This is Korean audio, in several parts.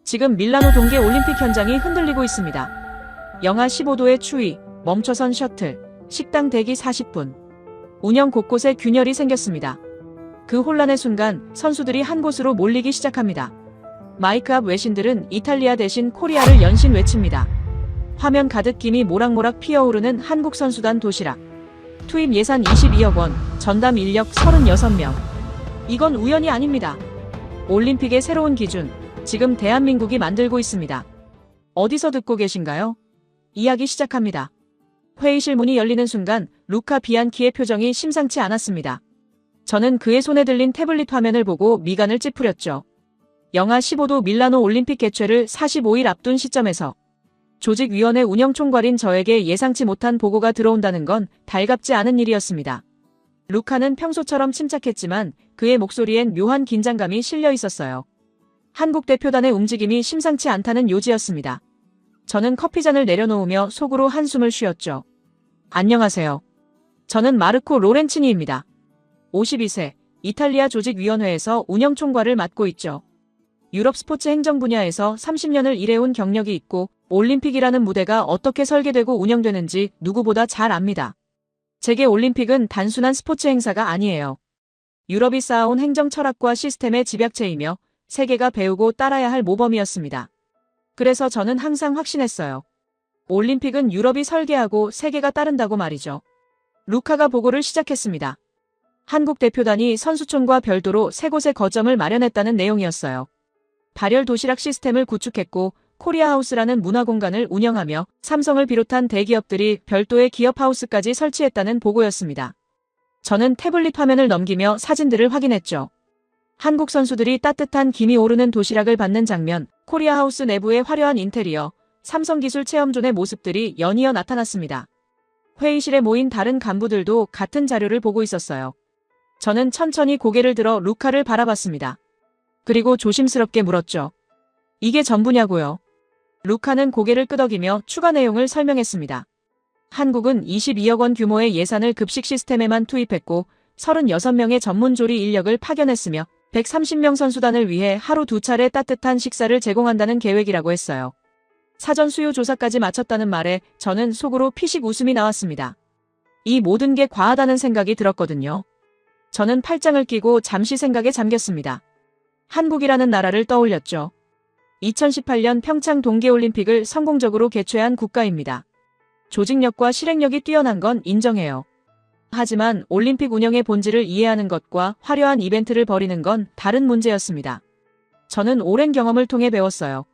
지금 밀라노 동계 올림픽 현장이 흔들리고 있습니다. 영하 15도의 추위, 멈춰선 셔틀, 식당 대기 40분. 운영 곳곳에 균열이 생겼습니다. 그 혼란의 순간 선수들이 한 곳으로 몰리기 시작합니다. 마이크 앞 외신들은 이탈리아 대신 코리아를 연신 외칩니다. 화면 가득 김이 모락모락 피어오르는 한국 선수단 도시락. 투입 예산 22억 원, 전담 인력 36명. 이건 우연이 아닙니다. 올림픽의 새로운 기준, 지금 대한민국이 만들고 있습니다. 어디서 듣고 계신가요? 이야기 시작합니다. 회의실 문이 열리는 순간 루카 비안키의 표정이 심상치 않았습니다. 저는 그의 손에 들린 태블릿 화면을 보고 미간을 찌푸렸죠. 영하 15도 밀라노 올림픽 개최를 45일 앞둔 시점에서 조직위원회 운영총괄인 저에게 예상치 못한 보고가 들어온다는 건 달갑지 않은 일이었습니다. 루카는 평소처럼 침착했지만 그의 목소리엔 묘한 긴장감이 실려 있었어요. 한국 대표단의 움직임이 심상치 않다는 요지였습니다. 저는 커피잔을 내려놓으며 속으로 한숨을 쉬었죠. 안녕하세요. 저는 마르코 로렌치니입니다. 52세, 이탈리아 조직위원회에서 운영총괄을 맡고 있죠. 유럽 스포츠 행정 분야에서 30년을 일해온 경력이 있고 올림픽이라는 무대가 어떻게 설계되고 운영되는지 누구보다 잘 압니다. 제게 올림픽은 단순한 스포츠 행사가 아니에요. 유럽이 쌓아온 행정 철학과 시스템의 집약체이며 세계가 배우고 따라야 할 모범이었습니다. 그래서 저는 항상 확신했어요. 올림픽은 유럽이 설계하고 세계가 따른다고 말이죠. 루카가 보고를 시작했습니다. 한국 대표단이 선수촌과 별도로 3곳의 거점을 마련했다는 내용이었어요. 발열 도시락 시스템을 구축했고 코리아하우스라는 문화공간을 운영하며 삼성을 비롯한 대기업들이 별도의 기업하우스까지 설치했다는 보고였습니다. 저는 태블릿 화면을 넘기며 사진들을 확인했죠. 한국 선수들이 따뜻한 김이 오르는 도시락을 받는 장면, 코리아하우스 내부의 화려한 인테리어, 삼성기술 체험존의 모습들이 연이어 나타났습니다. 회의실에 모인 다른 간부들도 같은 자료를 보고 있었어요. 저는 천천히 고개를 들어 루카를 바라봤습니다. 그리고 조심스럽게 물었죠. 이게 전부냐고요? 루카는 고개를 끄덕이며 추가 내용을 설명했습니다. 한국은 22억 원 규모의 예산을 급식 시스템에만 투입했고 36명의 전문 조리 인력을 파견했으며 130명 선수단을 위해 하루 2차례 따뜻한 식사를 제공한다는 계획이라고 했어요. 사전 수요 조사까지 마쳤다는 말에 저는 속으로 피식 웃음이 나왔습니다. 이 모든 게 과하다는 생각이 들었거든요. 저는 팔짱을 끼고 잠시 생각에 잠겼습니다. 한국이라는 나라를 떠올렸죠. 2018년 평창 동계올림픽을 성공적으로 개최한 국가입니다. 조직력과 실행력이 뛰어난 건 인정해요. 하지만 올림픽 운영의 본질을 이해하는 것과 화려한 이벤트를 벌이는 건 다른 문제였습니다. 저는 오랜 경험을 통해 배웠어요.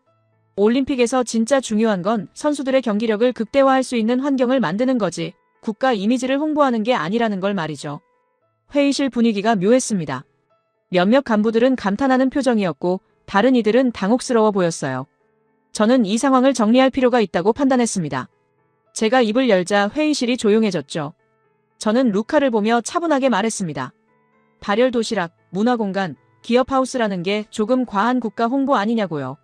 올림픽에서 진짜 중요한 건 선수들의 경기력을 극대화할 수 있는 환경을 만드는 거지 국가 이미지를 홍보하는 게 아니라는 걸 말이죠. 회의실 분위기가 묘했습니다. 몇몇 간부들은 감탄하는 표정이었고 다른 이들은 당혹스러워 보였어요. 저는 이 상황을 정리할 필요가 있다고 판단했습니다. 제가 입을 열자 회의실이 조용해졌죠. 저는 루카를 보며 차분하게 말했습니다. 발열 도시락, 문화공간, 기업하우스라는 게 조금 과한 국가 홍보 아니냐고요.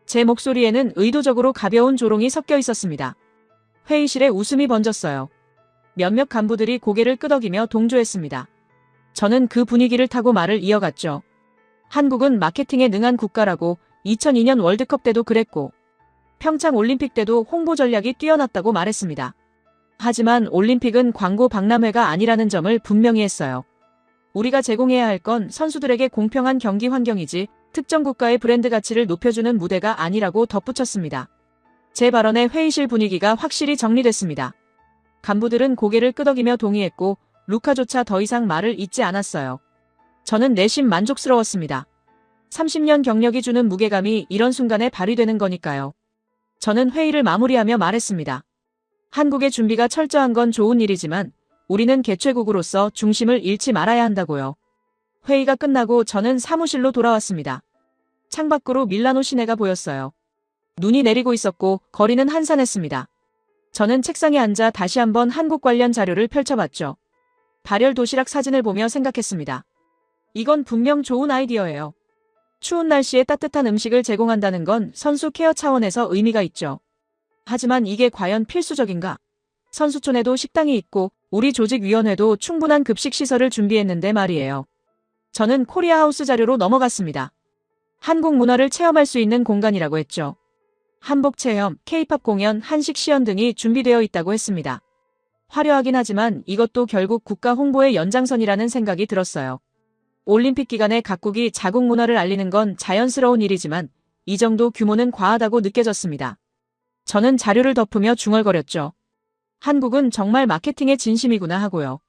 제 목소리에는 의도적으로 가벼운 조롱이 섞여 있었습니다. 회의실에 웃음이 번졌어요. 몇몇 간부들이 고개를 끄덕이며 동조했습니다. 저는 그 분위기를 타고 말을 이어갔죠. 한국은 마케팅에 능한 국가라고 2002년 월드컵 때도 그랬고 평창 올림픽 때도 홍보 전략이 뛰어났다고 말했습니다. 하지만 올림픽은 광고 박람회가 아니라는 점을 분명히 했어요. 우리가 제공해야 할 건 선수들에게 공평한 경기 환경이지 특정 국가의 브랜드 가치를 높여주는 무대가 아니라고 덧붙였습니다. 제 발언에 회의실 분위기가 확실히 정리됐습니다. 간부들은 고개를 끄덕이며 동의했고 루카조차 더 이상 말을 잇지 않았어요. 저는 내심 만족스러웠습니다. 30년 경력이 주는 무게감이 이런 순간에 발휘되는 거니까요. 저는 회의를 마무리하며 말했습니다. 한국의 준비가 철저한 건 좋은 일이지만 우리는 개최국으로서 중심을 잃지 말아야 한다고요. 회의가 끝나고 저는 사무실로 돌아왔습니다. 창밖으로 밀라노 시내가 보였어요. 눈이 내리고 있었고 거리는 한산했습니다. 저는 책상에 앉아 다시 한번 한국 관련 자료를 펼쳐봤죠. 발열 도시락 사진을 보며 생각했습니다. 이건 분명 좋은 아이디어예요. 추운 날씨에 따뜻한 음식을 제공한다는 건 선수 케어 차원에서 의미가 있죠. 하지만 이게 과연 필수적인가? 선수촌에도 식당이 있고 우리 조직위원회도 충분한 급식 시설을 준비했는데 말이에요. 저는 코리아하우스 자료로 넘어갔습니다. 한국 문화를 체험할 수 있는 공간이라고 했죠. 한복 체험, K-팝 공연, 한식 시연 등이 준비되어 있다고 했습니다. 화려하긴 하지만 이것도 결국 국가 홍보의 연장선이라는 생각이 들었어요. 올림픽 기간에 각국이 자국 문화를 알리는 건 자연스러운 일이지만 이 정도 규모는 과하다고 느껴졌습니다. 저는 자료를 덮으며 중얼거렸죠. 한국은 정말 마케팅의 진심이구나 하고요.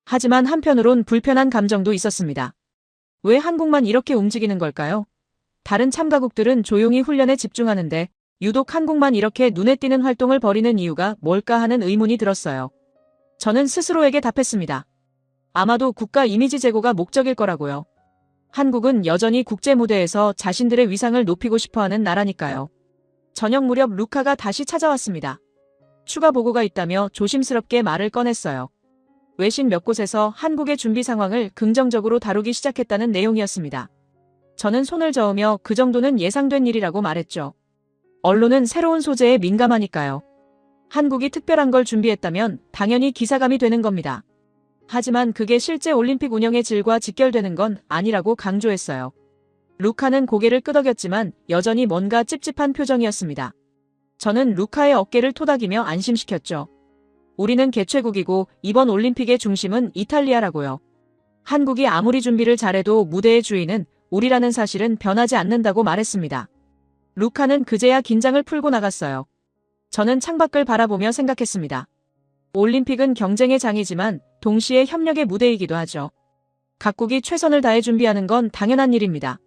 하지만 한편으론 불편한 감정도 있었습니다. 왜 한국만 이렇게 움직이는 걸까요? 다른 참가국들은 조용히 훈련에 집중하는데 유독 한국만 이렇게 눈에 띄는 활동을 벌이는 이유가 뭘까 하는 의문이 들었어요. 저는 스스로에게 답했습니다. 아마도 국가 이미지 제고가 목적일 거라고요. 한국은 여전히 국제 무대에서 자신들의 위상을 높이고 싶어하는 나라니까요. 저녁 무렵 루카가 다시 찾아왔습니다. 추가 보고가 있다며 조심스럽게 말을 꺼냈어요. 외신 몇 곳에서 한국의 준비 상황을 긍정적으로 다루기 시작했다는 내용이었습니다. 저는 손을 저으며 그 정도는 예상된 일이라고 말했죠. 언론은 새로운 소재에 민감하니까요. 한국이 특별한 걸 준비했다면 당연히 기사감이 되는 겁니다. 하지만 그게 실제 올림픽 운영의 질과 직결되는 건 아니라고 강조했어요. 루카는 고개를 끄덕였지만 여전히 뭔가 찝찝한 표정이었습니다. 저는 루카의 어깨를 토닥이며 안심시켰죠. 우리는 개최국이고 이번 올림픽의 중심은 이탈리아라고요. 한국이 아무리 준비를 잘해도 무대의 주인은 우리라는 사실은 변하지 않는다고 말했습니다. 루카는 그제야 긴장을 풀고 나갔어요. 저는 창밖을 바라보며 생각했습니다. 올림픽은 경쟁의 장이지만 동시에 협력의 무대이기도 하죠. 각국이 최선을 다해 준비하는 건 당연한 일입니다.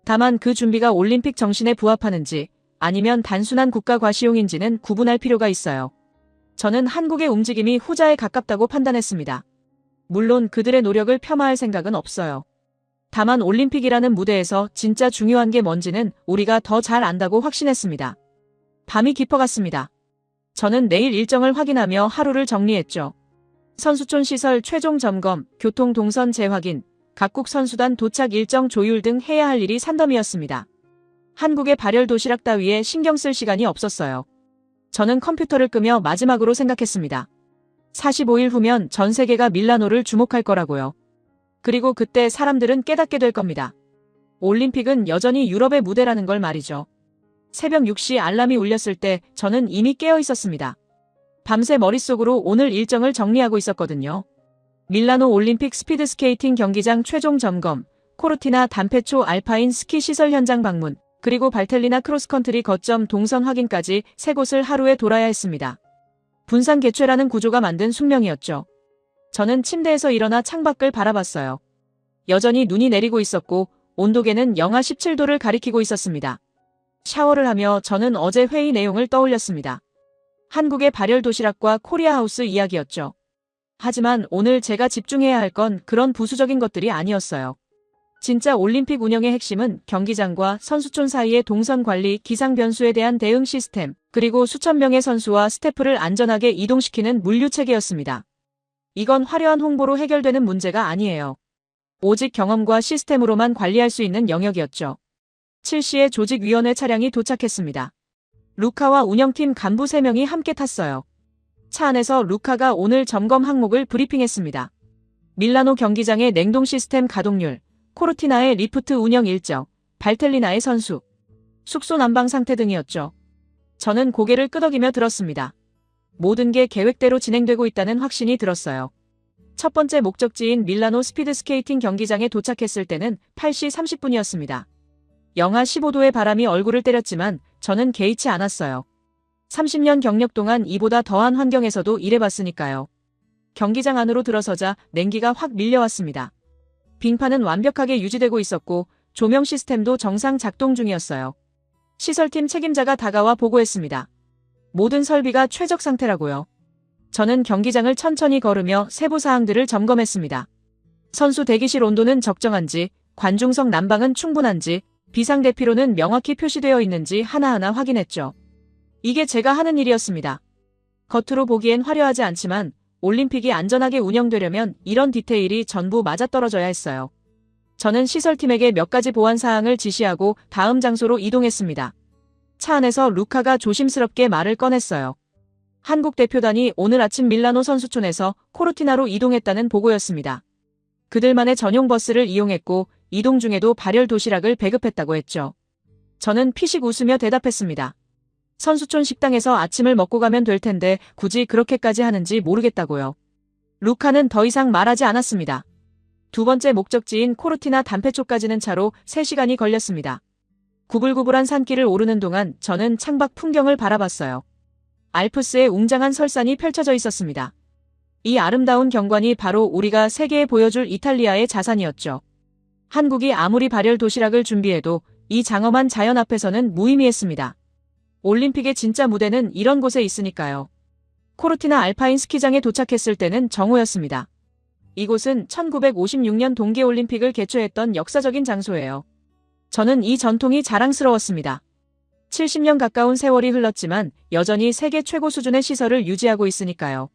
다만 그 준비가 올림픽 정신에 부합하는지 아니면 단순한 국가 과시용인지는 구분할 필요가 있어요. 저는 한국의 움직임이 후자에 가깝다고 판단했습니다. 물론 그들의 노력을 폄하할 생각은 없어요. 다만 올림픽이라는 무대에서 진짜 중요한 게 뭔지는 우리가 더 잘 안다고 확신했습니다. 밤이 깊어갔습니다. 저는 내일 일정을 확인하며 하루를 정리했죠. 선수촌 시설 최종 점검, 교통 동선 재확인, 각국 선수단 도착 일정 조율 등 해야 할 일이 산더미였습니다. 한국의 발열 도시락 따위에 신경 쓸 시간이 없었어요. 저는 컴퓨터를 끄며 마지막으로 생각했습니다. 45일 후면 전 세계가 밀라노를 주목할 거라고요. 그리고 그때 사람들은 깨닫게 될 겁니다. 올림픽은 여전히 유럽의 무대라는 걸 말이죠. 새벽 6시 알람이 울렸을 때 저는 이미 깨어 있었습니다. 밤새 머릿속으로 오늘 일정을 정리하고 있었거든요. 밀라노 올림픽 스피드스케이팅 경기장 최종 점검, 코르티나 단페초 알파인 스키 시설 현장 방문, 그리고 발텔리나 크로스컨트리 거점 동선 확인까지 3곳을 하루에 돌아야 했습니다. 분산 개최라는 구조가 만든 숙명이었죠. 저는 침대에서 일어나 창밖을 바라봤어요. 여전히 눈이 내리고 있었고 온도계는 영하 17도를 가리키고 있었습니다. 샤워를 하며 저는 어제 회의 내용을 떠올렸습니다. 한국의 발열 도시락과 코리아 하우스 이야기였죠. 하지만 오늘 제가 집중해야 할 건 그런 부수적인 것들이 아니었어요. 진짜 올림픽 운영의 핵심은 경기장과 선수촌 사이의 동선 관리, 기상 변수에 대한 대응 시스템, 그리고 수천 명의 선수와 스태프를 안전하게 이동시키는 물류 체계였습니다. 이건 화려한 홍보로 해결되는 문제가 아니에요. 오직 경험과 시스템으로만 관리할 수 있는 영역이었죠. 7시에 조직위원회 차량이 도착했습니다. 루카와 운영팀 간부 3명이 함께 탔어요. 차 안에서 루카가 오늘 점검 항목을 브리핑했습니다. 밀라노 경기장의 냉동 시스템 가동률, 코르티나의 리프트 운영 일정, 발텔리나의 선수, 숙소 난방 상태 등이었죠. 저는 고개를 끄덕이며 들었습니다. 모든 게 계획대로 진행되고 있다는 확신이 들었어요. 첫 번째 목적지인 밀라노 스피드스케이팅 경기장에 도착했을 때는 8시 30분이었습니다. 영하 15도의 바람이 얼굴을 때렸지만 저는 개의치 않았어요. 30년 경력 동안 이보다 더한 환경에서도 일해봤으니까요. 경기장 안으로 들어서자 냉기가 확 밀려왔습니다. 빙판은 완벽하게 유지되고 있었고 조명 시스템도 정상 작동 중이었어요. 시설팀 책임자가 다가와 보고했습니다. 모든 설비가 최적 상태라고요. 저는 경기장을 천천히 걸으며 세부 사항들을 점검했습니다. 선수 대기실 온도는 적정한지, 관중석 난방은 충분한지, 비상대피로는 명확히 표시되어 있는지 하나하나 확인했죠. 이게 제가 하는 일이었습니다. 겉으로 보기엔 화려하지 않지만 올림픽이 안전하게 운영되려면 이런 디테일이 전부 맞아떨어져야 했어요. 저는 시설팀에게 몇 가지 보안 사항을 지시하고 다음 장소로 이동했습니다. 차 안에서 루카가 조심스럽게 말을 꺼냈어요. 한국 대표단이 오늘 아침 밀라노 선수촌에서 코르티나로 이동했다는 보고였습니다. 그들만의 전용 버스를 이용했고 이동 중에도 발열 도시락을 배급했다고 했죠. 저는 피식 웃으며 대답했습니다. 선수촌 식당에서 아침을 먹고 가면 될 텐데 굳이 그렇게까지 하는지 모르겠다고요. 루카는 더 이상 말하지 않았습니다. 두 번째 목적지인 코르티나 단페초까지는 차로 3시간이 걸렸습니다. 구불구불한 산길을 오르는 동안 저는 창밖 풍경을 바라봤어요. 알프스의 웅장한 설산이 펼쳐져 있었습니다. 이 아름다운 경관이 바로 우리가 세계에 보여줄 이탈리아의 자산이었죠. 한국이 아무리 발열 도시락을 준비해도 이 장엄한 자연 앞에서는 무의미했습니다. 올림픽의 진짜 무대는 이런 곳에 있으니까요. 코르티나 알파인 스키장에 도착했을 때는 정오였습니다. 이곳은 1956년 동계올림픽을 개최했던 역사적인 장소예요. 저는 이 전통이 자랑스러웠습니다. 70년 가까운 세월이 흘렀지만 여전히 세계 최고 수준의 시설을 유지하고 있으니까요.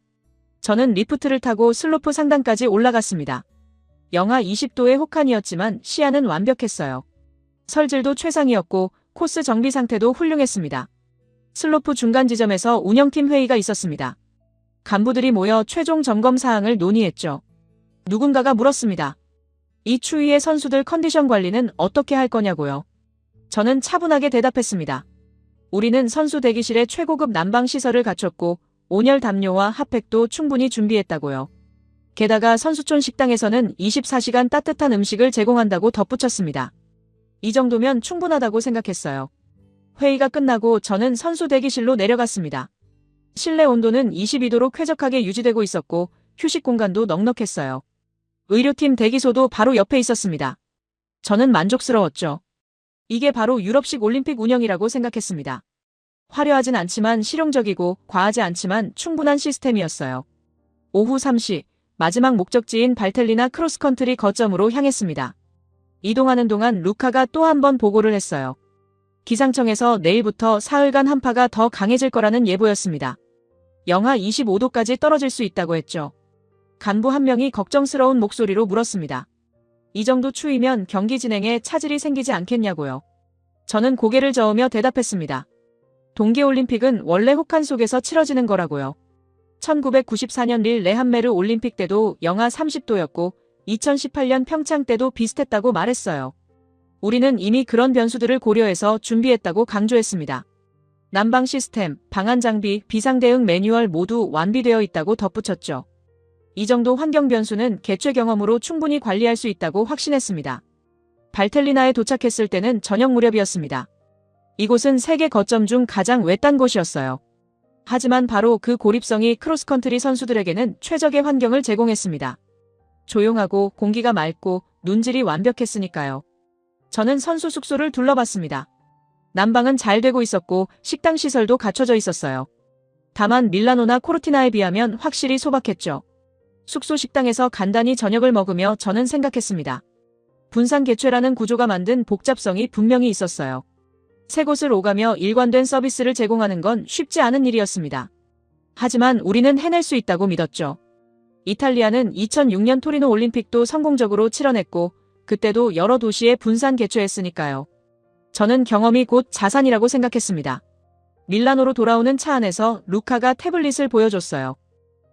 저는 리프트를 타고 슬로프 상단까지 올라갔습니다. 영하 20도의 혹한이었지만 시야는 완벽했어요. 설질도 최상이었고 코스 정비 상태도 훌륭했습니다. 슬로프 중간 지점에서 운영팀 회의가 있었습니다. 간부들이 모여 최종 점검 사항을 논의했죠. 누군가가 물었습니다. 이 추위에 선수들 컨디션 관리는 어떻게 할 거냐고요. 저는 차분하게 대답했습니다. 우리는 선수 대기실에 최고급 난방 시설을 갖췄고 온열 담요와 핫팩도 충분히 준비했다고요. 게다가 선수촌 식당에서는 24시간 따뜻한 음식을 제공한다고 덧붙였습니다. 이 정도면 충분하다고 생각했어요. 회의가 끝나고 저는 선수 대기실로 내려갔습니다. 실내 온도는 22도로 쾌적하게 유지되고 있었고 휴식 공간도 넉넉했어요. 의료팀 대기소도 바로 옆에 있었습니다. 저는 만족스러웠죠. 이게 바로 유럽식 올림픽 운영이라고 생각했습니다. 화려하진 않지만 실용적이고 과하지 않지만 충분한 시스템이었어요. 오후 3시, 마지막 목적지인 발텔리나 크로스컨트리 거점으로 향했습니다. 이동하는 동안 루카가 또 한 번 보고를 했어요. 기상청에서 내일부터 사흘간 한파가 더 강해질 거라는 예보였습니다. 영하 25도까지 떨어질 수 있다고 했죠. 간부 한 명이 걱정스러운 목소리로 물었습니다. 이 정도 추위면 경기 진행에 차질이 생기지 않겠냐고요. 저는 고개를 저으며 대답했습니다. 동계올림픽은 원래 혹한 속에서 치러지는 거라고요. 1994년 릴 레한메르 올림픽 때도 영하 30도였고 2018년 평창 때도 비슷했다고 말했어요. 우리는 이미 그런 변수들을 고려해서 준비했다고 강조했습니다. 난방 시스템, 방한 장비, 비상 대응 매뉴얼 모두 완비되어 있다고 덧붙였죠. 이 정도 환경 변수는 개최 경험으로 충분히 관리할 수 있다고 확신했습니다. 발텔리나에 도착했을 때는 저녁 무렵이었습니다. 이곳은 세계 거점 중 가장 외딴 곳이었어요. 하지만 바로 그 고립성이 크로스컨트리 선수들에게는 최적의 환경을 제공했습니다. 조용하고 공기가 맑고 눈질이 완벽했으니까요. 저는 선수 숙소를 둘러봤습니다. 난방은 잘 되고 있었고 식당 시설도 갖춰져 있었어요. 다만 밀라노나 코르티나에 비하면 확실히 소박했죠. 숙소 식당에서 간단히 저녁을 먹으며 저는 생각했습니다. 분산 개최라는 구조가 만든 복잡성이 분명히 있었어요. 세 곳을 오가며 일관된 서비스를 제공하는 건 쉽지 않은 일이었습니다. 하지만 우리는 해낼 수 있다고 믿었죠. 이탈리아는 2006년 토리노 올림픽도 성공적으로 치러냈고 그때도 여러 도시에 분산 개최했으니까요. 저는 경험이 곧 자산이라고 생각했습니다. 밀라노로 돌아오는 차 안에서 루카가 태블릿을 보여줬어요.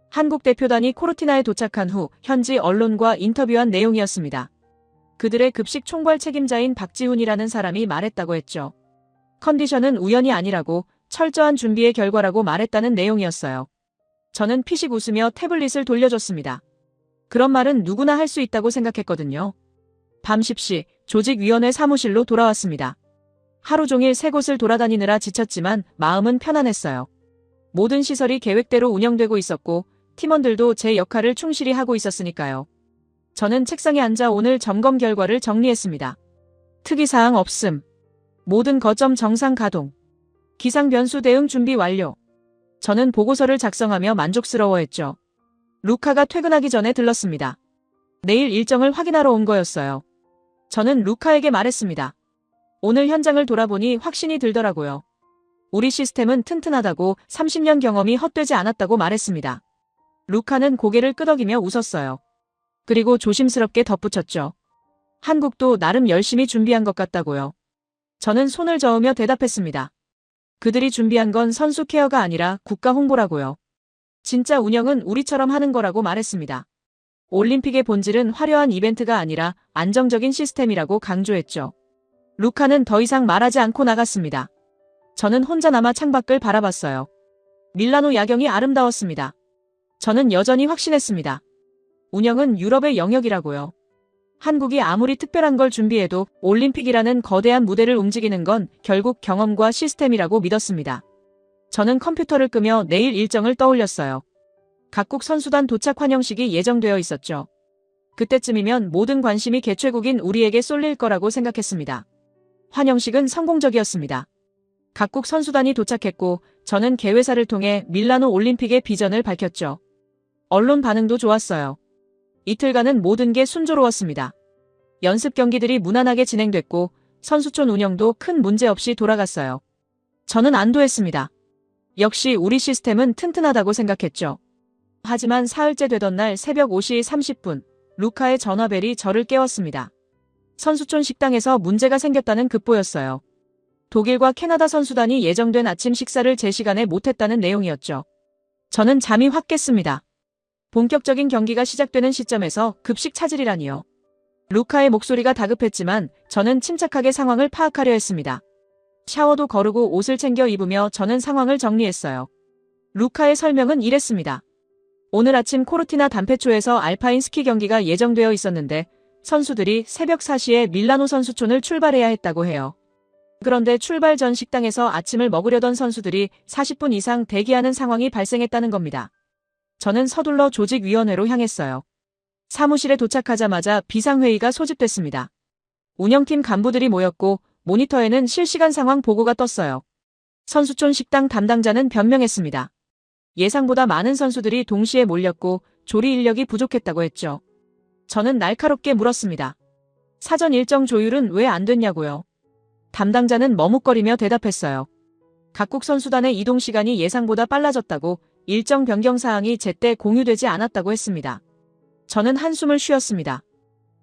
한국 대표단이 코르티나에 도착한 후 현지 언론과 인터뷰한 내용이었습니다. 그들의 급식 총괄 책임자인 박지훈이라는 사람이 말했다고 했죠. 컨디션은 우연이 아니라고 철저한 준비의 결과라고 말했다는 내용이었어요. 저는 피식 웃으며 태블릿을 돌려줬습니다. 그런 말은 누구나 할 수 있다고 생각했거든요. 밤 10시 조직위원회 사무실로 돌아왔습니다. 하루 종일 세 곳을 돌아다니느라 지쳤지만 마음은 편안했어요. 모든 시설이 계획대로 운영되고 있었고 팀원들도 제 역할을 충실히 하고 있었으니까요. 저는 책상에 앉아 오늘 점검 결과를 정리했습니다. 특이사항 없음. 모든 거점 정상 가동. 기상 변수 대응 준비 완료. 저는 보고서를 작성하며 만족스러워했죠. 루카가 퇴근하기 전에 들렀습니다. 내일 일정을 확인하러 온 거였어요. 저는 루카에게 말했습니다. 오늘 현장을 돌아보니 확신이 들더라고요. 우리 시스템은 튼튼하다고 30년 경험이 헛되지 않았다고 말했습니다. 루카는 고개를 끄덕이며 웃었어요. 그리고 조심스럽게 덧붙였죠. 한국도 나름 열심히 준비한 것 같다고요. 저는 손을 저으며 대답했습니다. 그들이 준비한 건 선수 케어가 아니라 국가 홍보라고요. 진짜 운영은 우리처럼 하는 거라고 말했습니다. 올림픽의 본질은 화려한 이벤트가 아니라 안정적인 시스템이라고 강조했죠. 루카는 더 이상 말하지 않고 나갔습니다. 저는 혼자 남아 창밖을 바라봤어요. 밀라노 야경이 아름다웠습니다. 저는 여전히 확신했습니다. 운영은 유럽의 영역이라고요. 한국이 아무리 특별한 걸 준비해도 올림픽이라는 거대한 무대를 움직이는 건 결국 경험과 시스템이라고 믿었습니다. 저는 컴퓨터를 끄며 내일 일정을 떠올렸어요. 각국 선수단 도착 환영식이 예정되어 있었죠. 그때쯤이면 모든 관심이 개최국인 우리에게 쏠릴 거라고 생각했습니다. 환영식은 성공적이었습니다. 각국 선수단이 도착했고 저는 개회사를 통해 밀라노 올림픽의 비전을 밝혔죠. 언론 반응도 좋았어요. 이틀간은 모든 게 순조로웠습니다. 연습 경기들이 무난하게 진행됐고 선수촌 운영도 큰 문제 없이 돌아갔어요. 저는 안도했습니다. 역시 우리 시스템은 튼튼하다고 생각했죠. 하지만 사흘째 되던 날 새벽 5시 30분, 루카의 전화벨이 저를 깨웠습니다. 선수촌 식당에서 문제가 생겼다는 급보였어요. 독일과 캐나다 선수단이 예정된 아침 식사를 제 시간에 못했다는 내용이었죠. 저는 잠이 확 깼습니다. 본격적인 경기가 시작되는 시점에서 급식 차질이라니요. 루카의 목소리가 다급했지만 저는 침착하게 상황을 파악하려 했습니다. 샤워도 거르고 옷을 챙겨 입으며 저는 상황을 정리했어요. 루카의 설명은 이랬습니다. 오늘 아침 코르티나 단페초에서 알파인 스키 경기가 예정되어 있었는데 선수들이 새벽 4시에 밀라노 선수촌을 출발해야 했다고 해요. 그런데 출발 전 식당에서 아침을 먹으려던 선수들이 40분 이상 대기하는 상황이 발생했다는 겁니다. 저는 서둘러 조직위원회로 향했어요. 사무실에 도착하자마자 비상회의가 소집됐습니다. 운영팀 간부들이 모였고 모니터에는 실시간 상황 보고가 떴어요. 선수촌 식당 담당자는 변명했습니다. 예상보다 많은 선수들이 동시에 몰렸고 조리 인력이 부족했다고 했죠. 저는 날카롭게 물었습니다. 사전 일정 조율은 왜 안 됐냐고요. 담당자는 머뭇거리며 대답했어요. 각국 선수단의 이동 시간이 예상보다 빨라졌다고 일정 변경 사항이 제때 공유되지 않았다고 했습니다. 저는 한숨을 쉬었습니다.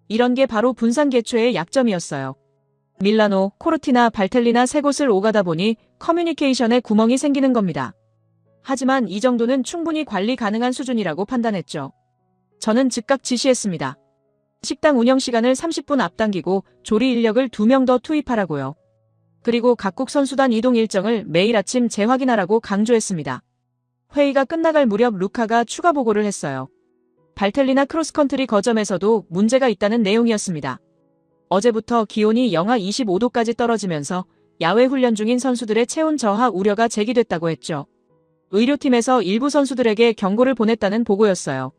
이런 게 바로 분산 개최의 약점이었어요. 밀라노, 코르티나, 발텔리나 세 곳을 오가다 보니 커뮤니케이션에 구멍이 생기는 겁니다. 하지만 이 정도는 충분히 관리 가능한 수준이라고 판단했죠. 저는 즉각 지시했습니다. 식당 운영 시간을 30분 앞당기고 조리 인력을 2명 더 투입하라고요. 그리고 각국 선수단 이동 일정을 매일 아침 재확인하라고 강조했습니다. 회의가 끝나갈 무렵 루카가 추가 보고를 했어요. 발텔리나 크로스컨트리 거점에서도 문제가 있다는 내용이었습니다. 어제부터 기온이 영하 25도까지 떨어지면서 야외 훈련 중인 선수들의 체온 저하 우려가 제기됐다고 했죠. 의료팀에서 일부 선수들에게 경고를 보냈다는 보고였어요.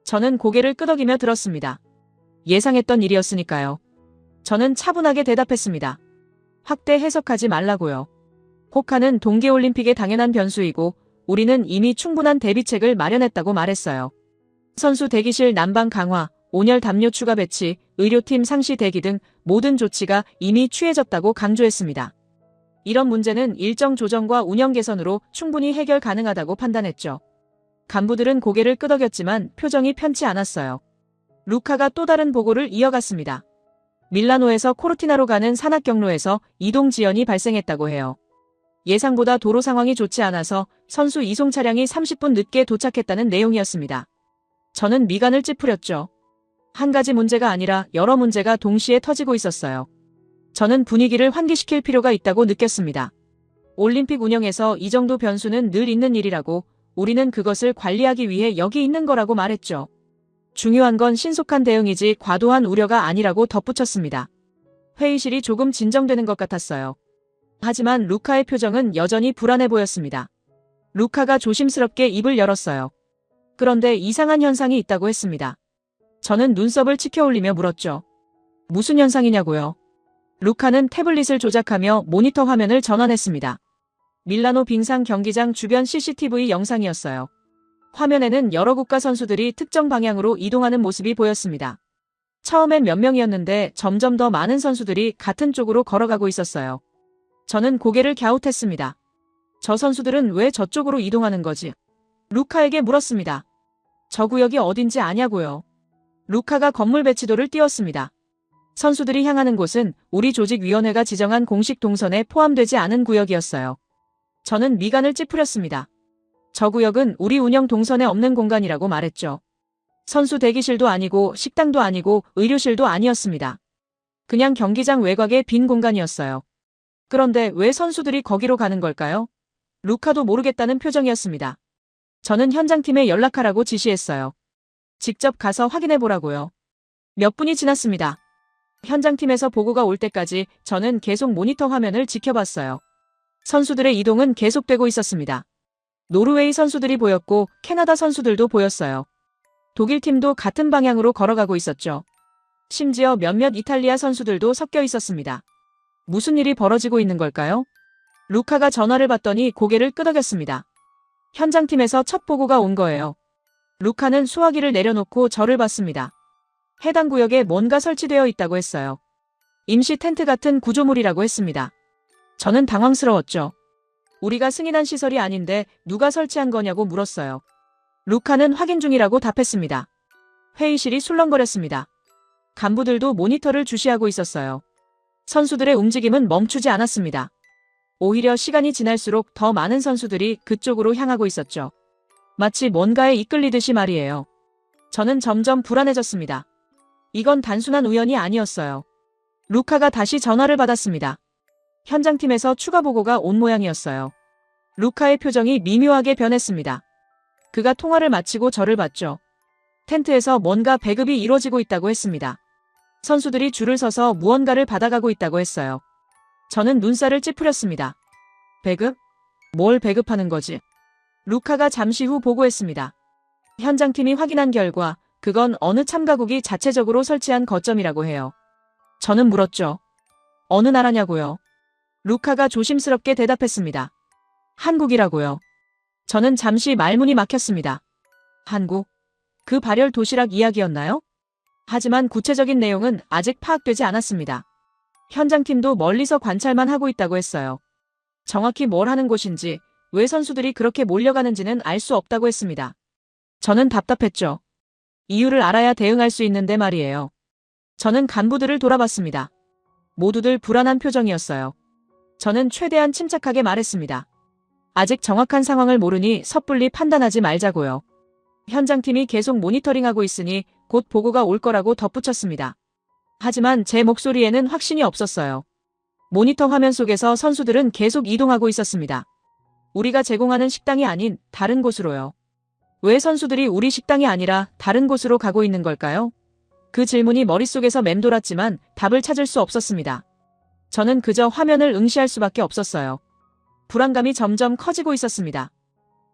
저는 고개를 끄덕이며 들었습니다. 예상했던 일이었으니까요. 저는 차분하게 대답했습니다. 확대 해석하지 말라고요. 호카는 동계올림픽의 당연한 변수이고 우리는 이미 충분한 대비책을 마련했다고 말했어요. 선수 대기실 난방 강화, 온열 담요 추가 배치, 의료팀 상시 대기 등 모든 조치가 이미 취해졌다고 강조했습니다. 이런 문제는 일정 조정과 운영 개선으로 충분히 해결 가능하다고 판단했죠. 간부들은 고개를 끄덕였지만 표정이 편치 않았어요. 루카가 또 다른 보고를 이어갔습니다. 밀라노에서 코르티나로 가는 산악 경로에서 이동 지연이 발생했다고 해요. 예상보다 도로 상황이 좋지 않아서 선수 이송 차량이 30분 늦게 도착했다는 내용이었습니다. 저는 미간을 찌푸렸죠. 한 가지 문제가 아니라 여러 문제가 동시에 터지고 있었어요. 저는 분위기를 환기시킬 필요가 있다고 느꼈습니다. 올림픽 운영에서 이 정도 변수는 늘 있는 일이라고 우리는 그것을 관리하기 위해 여기 있는 거라고 말했죠. 중요한 건 신속한 대응이지 과도한 우려가 아니라고 덧붙였습니다. 회의실이 조금 진정되는 것 같았어요. 하지만 루카의 표정은 여전히 불안해 보였습니다. 루카가 조심스럽게 입을 열었어요. 그런데 이상한 현상이 있다고 했습니다. 저는 눈썹을 치켜올리며 물었죠. 무슨 현상이냐고요? 루카는 태블릿을 조작하며 모니터 화면을 전환했습니다. 밀라노 빙상 경기장 주변 CCTV 영상이었어요. 화면에는 여러 국가 선수들이 특정 방향으로 이동하는 모습이 보였습니다. 처음엔 몇 명이었는데 점점 더 많은 선수들이 같은 쪽으로 걸어가고 있었어요. 저는 고개를 갸웃했습니다. 저 선수들은 왜 저쪽으로 이동하는 거지? 루카에게 물었습니다. 저 구역이 어딘지 아냐고요. 루카가 건물 배치도를 띄웠습니다. 선수들이 향하는 곳은 우리 조직위원회가 지정한 공식 동선에 포함되지 않은 구역이었어요. 저는 미간을 찌푸렸습니다. 저 구역은 우리 운영 동선에 없는 공간이라고 말했죠. 선수 대기실도 아니고 식당도 아니고 의료실도 아니었습니다. 그냥 경기장 외곽의 빈 공간이었어요. 그런데 왜 선수들이 거기로 가는 걸까요? 루카도 모르겠다는 표정이었습니다. 저는 현장팀에 연락하라고 지시했어요. 직접 가서 확인해 보라고요. 몇 분이 지났습니다. 현장팀에서 보고가 올 때까지 저는 계속 모니터 화면을 지켜봤어요. 선수들의 이동은 계속되고 있었습니다. 노르웨이 선수들이 보였고 캐나다 선수들도 보였어요. 독일 팀도 같은 방향으로 걸어가고 있었죠. 심지어 몇몇 이탈리아 선수들도 섞여 있었습니다. 무슨 일이 벌어지고 있는 걸까요? 루카가 전화를 받더니 고개를 끄덕였습니다. 현장팀에서 첫 보고가 온 거예요. 루카는 수화기를 내려놓고 저를 봤습니다. 해당 구역에 뭔가 설치되어 있다고 했어요. 임시 텐트 같은 구조물이라고 했습니다. 저는 당황스러웠죠. 우리가 승인한 시설이 아닌데 누가 설치한 거냐고 물었어요. 루카는 확인 중이라고 답했습니다. 회의실이 술렁거렸습니다. 간부들도 모니터를 주시하고 있었어요. 선수들의 움직임은 멈추지 않았습니다. 오히려 시간이 지날수록 더 많은 선수들이 그쪽으로 향하고 있었죠. 마치 뭔가에 이끌리듯이 말이에요. 저는 점점 불안해졌습니다. 이건 단순한 우연이 아니었어요. 루카가 다시 전화를 받았습니다. 현장팀에서 추가 보고가 온 모양이었어요. 루카의 표정이 미묘하게 변했습니다. 그가 통화를 마치고 저를 봤죠. 텐트에서 뭔가 배급이 이루어지고 있다고 했습니다. 선수들이 줄을 서서 무언가를 받아가고 있다고 했어요. 저는 눈살을 찌푸렸습니다. 배급? 뭘 배급하는 거지? 루카가 잠시 후 보고했습니다. 현장팀이 확인한 결과 그건 어느 참가국이 자체적으로 설치한 거점이라고 해요. 저는 물었죠. 어느 나라냐고요? 루카가 조심스럽게 대답했습니다. 한국이라고요. 저는 잠시 말문이 막혔습니다. 한국? 그 발열 도시락 이야기였나요? 하지만 구체적인 내용은 아직 파악되지 않았습니다. 현장팀도 멀리서 관찰만 하고 있다고 했어요. 정확히 뭘 하는 곳인지, 왜 선수들이 그렇게 몰려가는지는 알 수 없다고 했습니다. 저는 답답했죠. 이유를 알아야 대응할 수 있는데 말이에요. 저는 간부들을 돌아봤습니다. 모두들 불안한 표정이었어요. 저는 최대한 침착하게 말했습니다. 아직 정확한 상황을 모르니 섣불리 판단하지 말자고요. 현장팀이 계속 모니터링하고 있으니 곧 보고가 올 거라고 덧붙였습니다. 하지만 제 목소리에는 확신이 없었어요. 모니터 화면 속에서 선수들은 계속 이동하고 있었습니다. 우리가 제공하는 식당이 아닌 다른 곳으로요. 왜 선수들이 우리 식당이 아니라 다른 곳으로 가고 있는 걸까요? 그 질문이 머릿속에서 맴돌았지만 답을 찾을 수 없었습니다. 저는 그저 화면을 응시할 수밖에 없었어요. 불안감이 점점 커지고 있었습니다.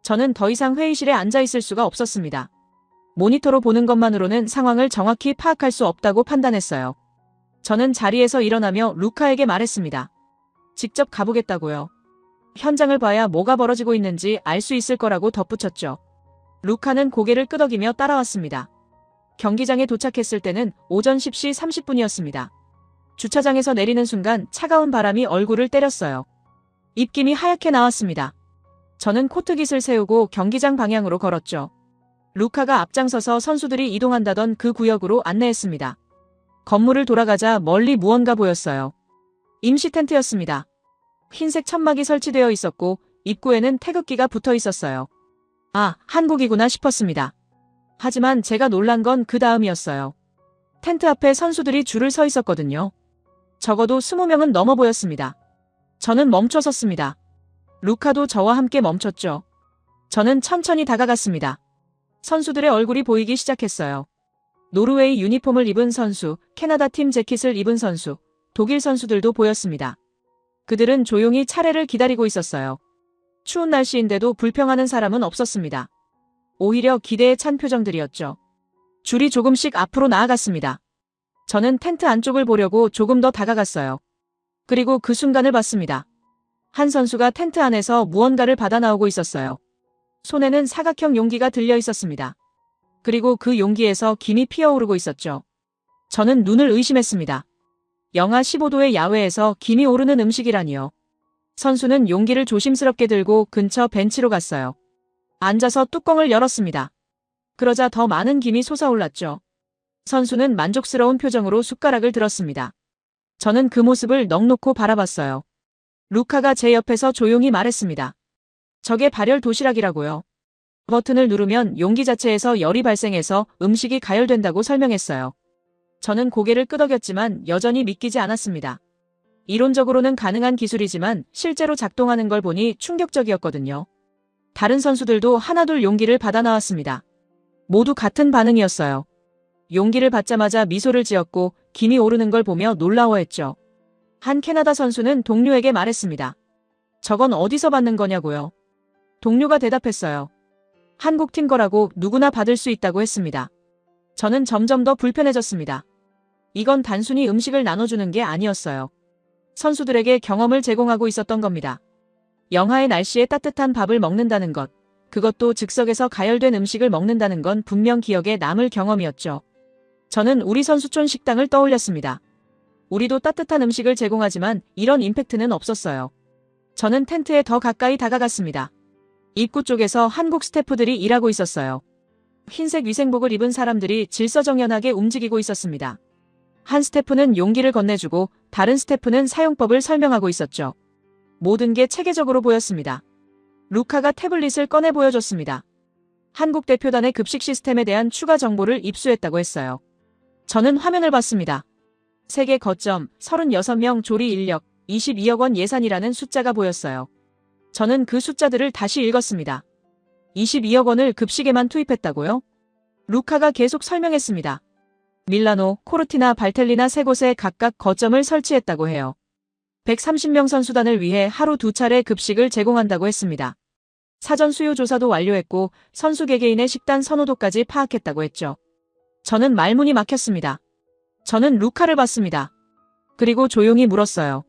저는 더 이상 회의실에 앉아 있을 수가 없었습니다. 모니터로 보는 것만으로는 상황을 정확히 파악할 수 없다고 판단했어요. 저는 자리에서 일어나며 루카에게 말했습니다. 직접 가보겠다고요. 현장을 봐야 뭐가 벌어지고 있는지 알 수 있을 거라고 덧붙였죠. 루카는 고개를 끄덕이며 따라왔습니다. 경기장에 도착했을 때는 오전 10시 30분이었습니다. 주차장에서 내리는 순간 차가운 바람이 얼굴을 때렸어요. 입김이 하얗게 나왔습니다. 저는 코트깃을 세우고 경기장 방향으로 걸었죠. 루카가 앞장서서 선수들이 이동한다던 그 구역으로 안내했습니다. 건물을 돌아가자 멀리 무언가 보였어요. 임시 텐트였습니다. 흰색 천막이 설치되어 있었고 입구에는 태극기가 붙어 있었어요. 아, 한국이구나 싶었습니다. 하지만 제가 놀란 건 그 다음이었어요. 텐트 앞에 선수들이 줄을 서 있었거든요. 적어도 20명은 넘어 보였습니다. 저는 멈춰 섰습니다. 루카도 저와 함께 멈췄죠. 저는 천천히 다가갔습니다. 선수들의 얼굴이 보이기 시작했어요. 노르웨이 유니폼을 입은 선수, 캐나다 팀 재킷을 입은 선수, 독일 선수들도 보였습니다. 그들은 조용히 차례를 기다리고 있었어요. 추운 날씨인데도 불평하는 사람은 없었습니다. 오히려 기대에 찬 표정들이었죠. 줄이 조금씩 앞으로 나아갔습니다. 저는 텐트 안쪽을 보려고 조금 더 다가갔어요. 그리고 그 순간을 봤습니다. 한 선수가 텐트 안에서 무언가를 받아 나오고 있었어요. 손에는 사각형 용기가 들려 있었습니다. 그리고 그 용기에서 김이 피어오르고 있었죠. 저는 눈을 의심했습니다. 영하 15도의 야외에서 김이 오르는 음식이라니요. 선수는 용기를 조심스럽게 들고 근처 벤치로 갔어요. 앉아서 뚜껑을 열었습니다. 그러자 더 많은 김이 솟아올랐죠. 선수는 만족스러운 표정으로 숟가락을 들었습니다. 저는 그 모습을 넋놓고 바라봤어요. 루카가 제 옆에서 조용히 말했습니다. 저게 발열 도시락이라고요. 버튼을 누르면 용기 자체에서 열이 발생해서 음식이 가열된다고 설명했어요. 저는 고개를 끄덕였지만 여전히 믿기지 않았습니다. 이론적으로는 가능한 기술이지만 실제로 작동하는 걸 보니 충격적이었거든요. 다른 선수들도 하나둘 용기를 받아 나왔습니다. 모두 같은 반응이었어요. 용기를 받자마자 미소를 지었고 김이 오르는 걸 보며 놀라워했죠. 한 캐나다 선수는 동료에게 말했습니다. 저건 어디서 받는 거냐고요. 동료가 대답했어요. 한국팀 거라고 누구나 받을 수 있다고 했습니다. 저는 점점 더 불편해졌습니다. 이건 단순히 음식을 나눠주는 게 아니었어요. 선수들에게 경험을 제공하고 있었던 겁니다. 영하의 날씨에 따뜻한 밥을 먹는다는 것, 그것도 즉석에서 가열된 음식을 먹는다는 건 분명 기억에 남을 경험이었죠. 저는 우리 선수촌 식당을 떠올렸습니다. 우리도 따뜻한 음식을 제공하지만 이런 임팩트는 없었어요. 저는 텐트에 더 가까이 다가갔습니다. 입구 쪽에서 한국 스태프들이 일하고 있었어요. 흰색 위생복을 입은 사람들이 질서정연하게 움직이고 있었습니다. 한 스태프는 용기를 건네주고 다른 스태프는 사용법을 설명하고 있었죠. 모든 게 체계적으로 보였습니다. 루카가 태블릿을 꺼내 보여줬습니다. 한국 대표단의 급식 시스템에 대한 추가 정보를 입수했다고 했어요. 저는 화면을 봤습니다. 세계 거점, 36명 조리 인력, 22억 원 예산이라는 숫자가 보였어요. 저는 그 숫자들을 다시 읽었습니다. 22억 원을 급식에만 투입했다고요? 루카가 계속 설명했습니다. 밀라노, 코르티나, 발텔리나 세 곳에 각각 거점을 설치했다고 해요. 130명 선수단을 위해 하루 2차례 급식을 제공한다고 했습니다. 사전 수요 조사도 완료했고 선수 개개인의 식단 선호도까지 파악했다고 했죠. 저는 말문이 막혔습니다. 저는 루카를 봤습니다. 그리고 조용히 물었어요.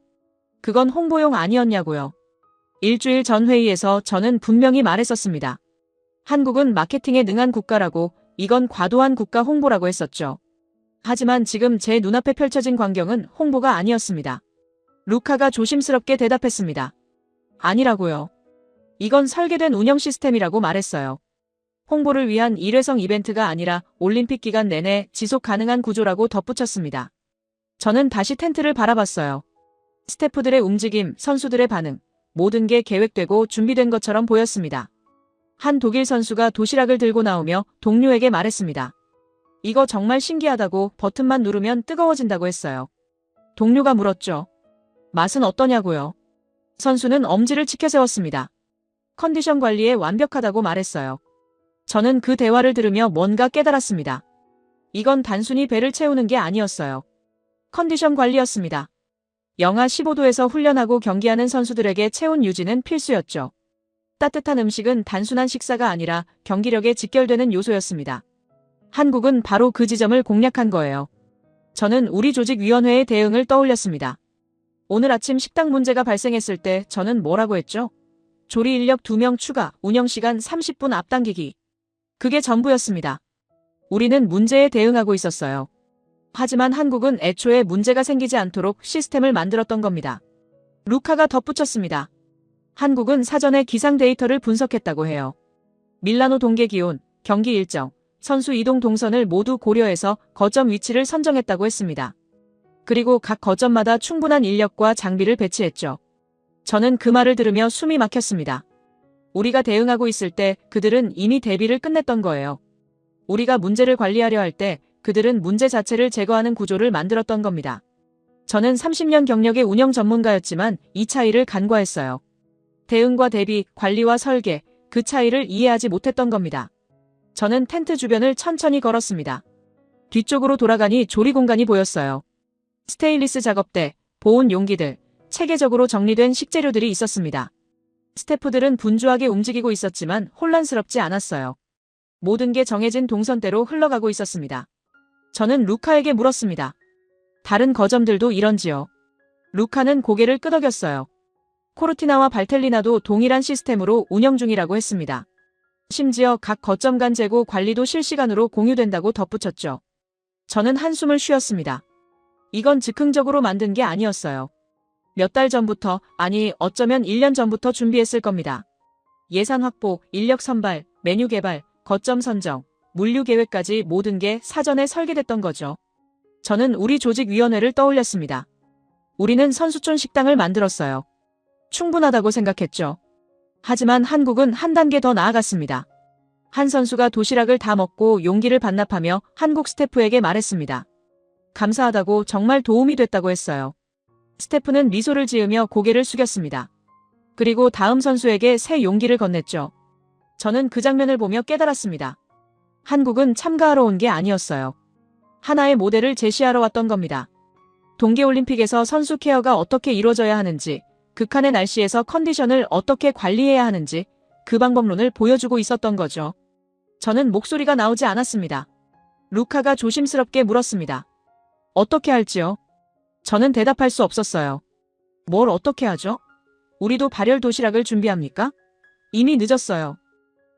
그건 홍보용 아니었냐고요. 일주일 전 회의에서 저는 분명히 말했었습니다. 한국은 마케팅에 능한 국가라고, 이건 과도한 국가 홍보라고 했었죠. 하지만 지금 제 눈앞에 펼쳐진 광경은 홍보가 아니었습니다. 루카가 조심스럽게 대답했습니다. 아니라고요. 이건 설계된 운영 시스템이라고 말했어요. 홍보를 위한 일회성 이벤트가 아니라 올림픽 기간 내내 지속 가능한 구조라고 덧붙였습니다. 저는 다시 텐트를 바라봤어요. 스태프들의 움직임, 선수들의 반응, 모든 게 계획되고 준비된 것처럼 보였습니다. 한 독일 선수가 도시락을 들고 나오며 동료에게 말했습니다. 이거 정말 신기하다고, 버튼만 누르면 뜨거워진다고 했어요. 동료가 물었죠. 맛은 어떠냐고요? 선수는 엄지를 치켜세웠습니다. 컨디션 관리에 완벽하다고 말했어요. 저는 그 대화를 들으며 뭔가 깨달았습니다. 이건 단순히 배를 채우는 게 아니었어요. 컨디션 관리였습니다. 영하 15도에서 훈련하고 경기하는 선수들에게 체온 유지는 필수였죠. 따뜻한 음식은 단순한 식사가 아니라 경기력에 직결되는 요소였습니다. 한국은 바로 그 지점을 공략한 거예요. 저는 우리 조직위원회의 대응을 떠올렸습니다. 오늘 아침 식당 문제가 발생했을 때 저는 뭐라고 했죠? 조리 인력 2명 추가, 운영시간 30분 앞당기기. 그게 전부였습니다. 우리는 문제에 대응하고 있었어요. 하지만 한국은 애초에 문제가 생기지 않도록 시스템을 만들었던 겁니다. 루카가 덧붙였습니다. 한국은 사전에 기상 데이터를 분석했다고 해요. 밀라노 동계 기온, 경기 일정, 선수 이동 동선을 모두 고려해서 거점 위치를 선정했다고 했습니다. 그리고 각 거점마다 충분한 인력과 장비를 배치했죠. 저는 그 말을 들으며 숨이 막혔습니다. 우리가 대응하고 있을 때 그들은 이미 대비를 끝냈던 거예요. 우리가 문제를 관리하려 할 때 그들은 문제 자체를 제거하는 구조를 만들었던 겁니다. 저는 30년 경력의 운영 전문가였지만 이 차이를 간과했어요. 대응과 대비, 관리와 설계, 그 차이를 이해하지 못했던 겁니다. 저는 텐트 주변을 천천히 걸었습니다. 뒤쪽으로 돌아가니 조리 공간이 보였어요. 스테인리스 작업대, 보온 용기들, 체계적으로 정리된 식재료들이 있었습니다. 스태프들은 분주하게 움직이고 있었지만 혼란스럽지 않았어요. 모든 게 정해진 동선대로 흘러가고 있었습니다. 저는 루카에게 물었습니다. 다른 거점들도 이런지요? 루카는 고개를 끄덕였어요. 코르티나와 발텔리나도 동일한 시스템으로 운영 중이라고 했습니다. 심지어 각 거점 간 재고 관리도 실시간으로 공유된다고 덧붙였죠. 저는 한숨을 쉬었습니다. 이건 즉흥적으로 만든 게 아니었어요. 몇 달 전부터, 아니 어쩌면 1년 전부터 준비했을 겁니다. 예산 확보, 인력 선발, 메뉴 개발, 거점 선정, 물류 계획까지 모든 게 사전에 설계됐던 거죠. 저는 우리 조직위원회를 떠올렸습니다. 우리는 선수촌 식당을 만들었어요. 충분하다고 생각했죠. 하지만 한국은 한 단계 더 나아갔습니다. 한 선수가 도시락을 다 먹고 용기를 반납하며 한국 스태프에게 말했습니다. 감사하다고, 정말 도움이 됐다고 했어요. 스태프는 미소를 지으며 고개를 숙였습니다. 그리고 다음 선수에게 새 용기를 건넸죠. 저는 그 장면을 보며 깨달았습니다. 한국은 참가하러 온 게 아니었어요. 하나의 모델을 제시하러 왔던 겁니다. 동계올림픽에서 선수 케어가 어떻게 이루어져야 하는지, 극한의 날씨에서 컨디션을 어떻게 관리해야 하는지 그 방법론을 보여주고 있었던 거죠. 저는 목소리가 나오지 않았습니다. 루카가 조심스럽게 물었습니다. 어떻게 할지요? 저는 대답할 수 없었어요. 뭘 어떻게 하죠? 우리도 발열 도시락을 준비합니까? 이미 늦었어요.